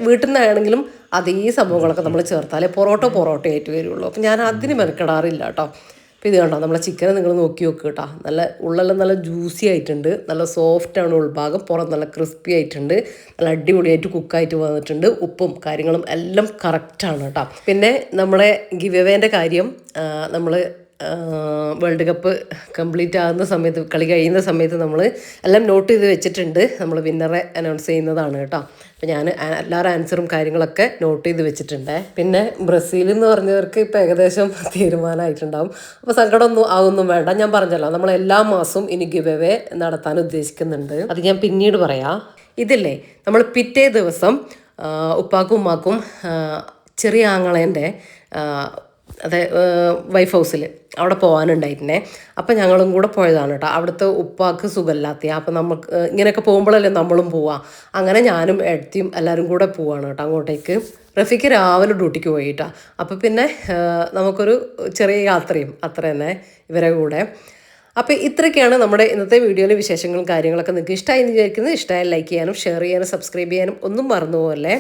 വീട്ടിൽ നിന്നാണെങ്കിലും അതേ സംഭവങ്ങളൊക്കെ നമ്മൾ ചേർത്താലേ പൊറോട്ടയായിട്ട് വരുള്ളൂ. അപ്പം ഞാൻ അതിന് മെനക്കെടാറില്ല കേട്ടോ. അപ്പോൾ ഇത് കണ്ടോ നമ്മളെ ചിക്കൻ നിങ്ങൾ നോക്കി നോക്കുക കേട്ടോ. നല്ല ഉള്ളെല്ലാം നല്ല ജ്യൂസി ആയിട്ടുണ്ട്, നല്ല സോഫ്റ്റാണ് ഉൾഭാഗം, പുറം നല്ല ക്രിസ്പി ആയിട്ടുണ്ട്, നല്ല അടിപൊളിയായിട്ട് കുക്കായിട്ട് വന്നിട്ടുണ്ട്. ഉപ്പും കാര്യങ്ങളും എല്ലാം കറക്റ്റാണ് കേട്ടോ. പിന്നെ നമ്മളെ ഗിവ് അവേൻ്റെ കാര്യം നമ്മൾ വേൾഡ് കപ്പ് കംപ്ലീറ്റ് ആകുന്ന സമയത്ത്, കളി കഴിയുന്ന സമയത്ത് നമ്മൾ എല്ലാം നോട്ട് ചെയ്ത് വെച്ചിട്ടുണ്ട്. നമ്മൾ വിന്നറെ അനൗൺസ് ചെയ്യുന്നതാണ് കേട്ടോ. അപ്പോൾ ഞാൻ എല്ലാവരും ആൻസറും കാര്യങ്ങളൊക്കെ നോട്ട് ചെയ്ത് വെച്ചിട്ടുണ്ട്. പിന്നെ ബ്രസീൽ എന്ന് പറഞ്ഞവർക്ക് ഇപ്പോൾ ഏകദേശം തീരുമാനമായിട്ടുണ്ടാവും. അപ്പോൾ സങ്കടമൊന്നും ആവുമൊന്നും വേണ്ട. ഞാൻ പറഞ്ഞല്ലോ നമ്മൾ എല്ലാ മാസവും ഇനി ഗിവ് അവേ നടത്താൻ ഉദ്ദേശിക്കുന്നുണ്ട്. അത് ഞാൻ പിന്നീട് പറയാം. ഇതില്ലേ നമ്മൾ പിറ്റേ ദിവസം ഉപ്പാക്കും ഉമ്മാക്കും ചെറിയ ആങ്ങളേൻ്റെ അതെ വൈഫ് ഹൗസിൽ അവിടെ പോകാനുണ്ടായിരുന്നേ. അപ്പം ഞങ്ങളും കൂടെ പോയതാണ് കേട്ടോ. അവിടുത്തെ ഉപ്പാക്ക് സുഖമില്ലാത്ത, അപ്പം നമുക്ക് ഇങ്ങനെയൊക്കെ പോകുമ്പോഴല്ലേ നമ്മളും പോവാം. അങ്ങനെ ഞാനും എഴുത്തിയും എല്ലാവരും കൂടെ പോവാണ് കേട്ടോ അങ്ങോട്ടേക്ക്. റഫീക്ക് രാവിലെ ഡ്യൂട്ടിക്ക് പോയിട്ടാ. അപ്പോൾ പിന്നെ നമുക്കൊരു ചെറിയ യാത്രയും അത്ര തന്നെ ഇവരെ കൂടെ. അപ്പോൾ ഇത്രയൊക്കെയാണ് നമ്മുടെ ഇന്നത്തെ വീഡിയോയിലെ വിശേഷങ്ങളും കാര്യങ്ങളൊക്കെ. നിങ്ങൾക്ക് ഇഷ്ടമായി എന്ന് വിചാരിക്കുന്നത്. ഇഷ്ടമായി ലൈക്ക് ചെയ്യാനും ഷെയർ ചെയ്യാനും സബ്സ്ക്രൈബ് ചെയ്യാനും ഒന്നും മറന്നു പോകല്ലേ.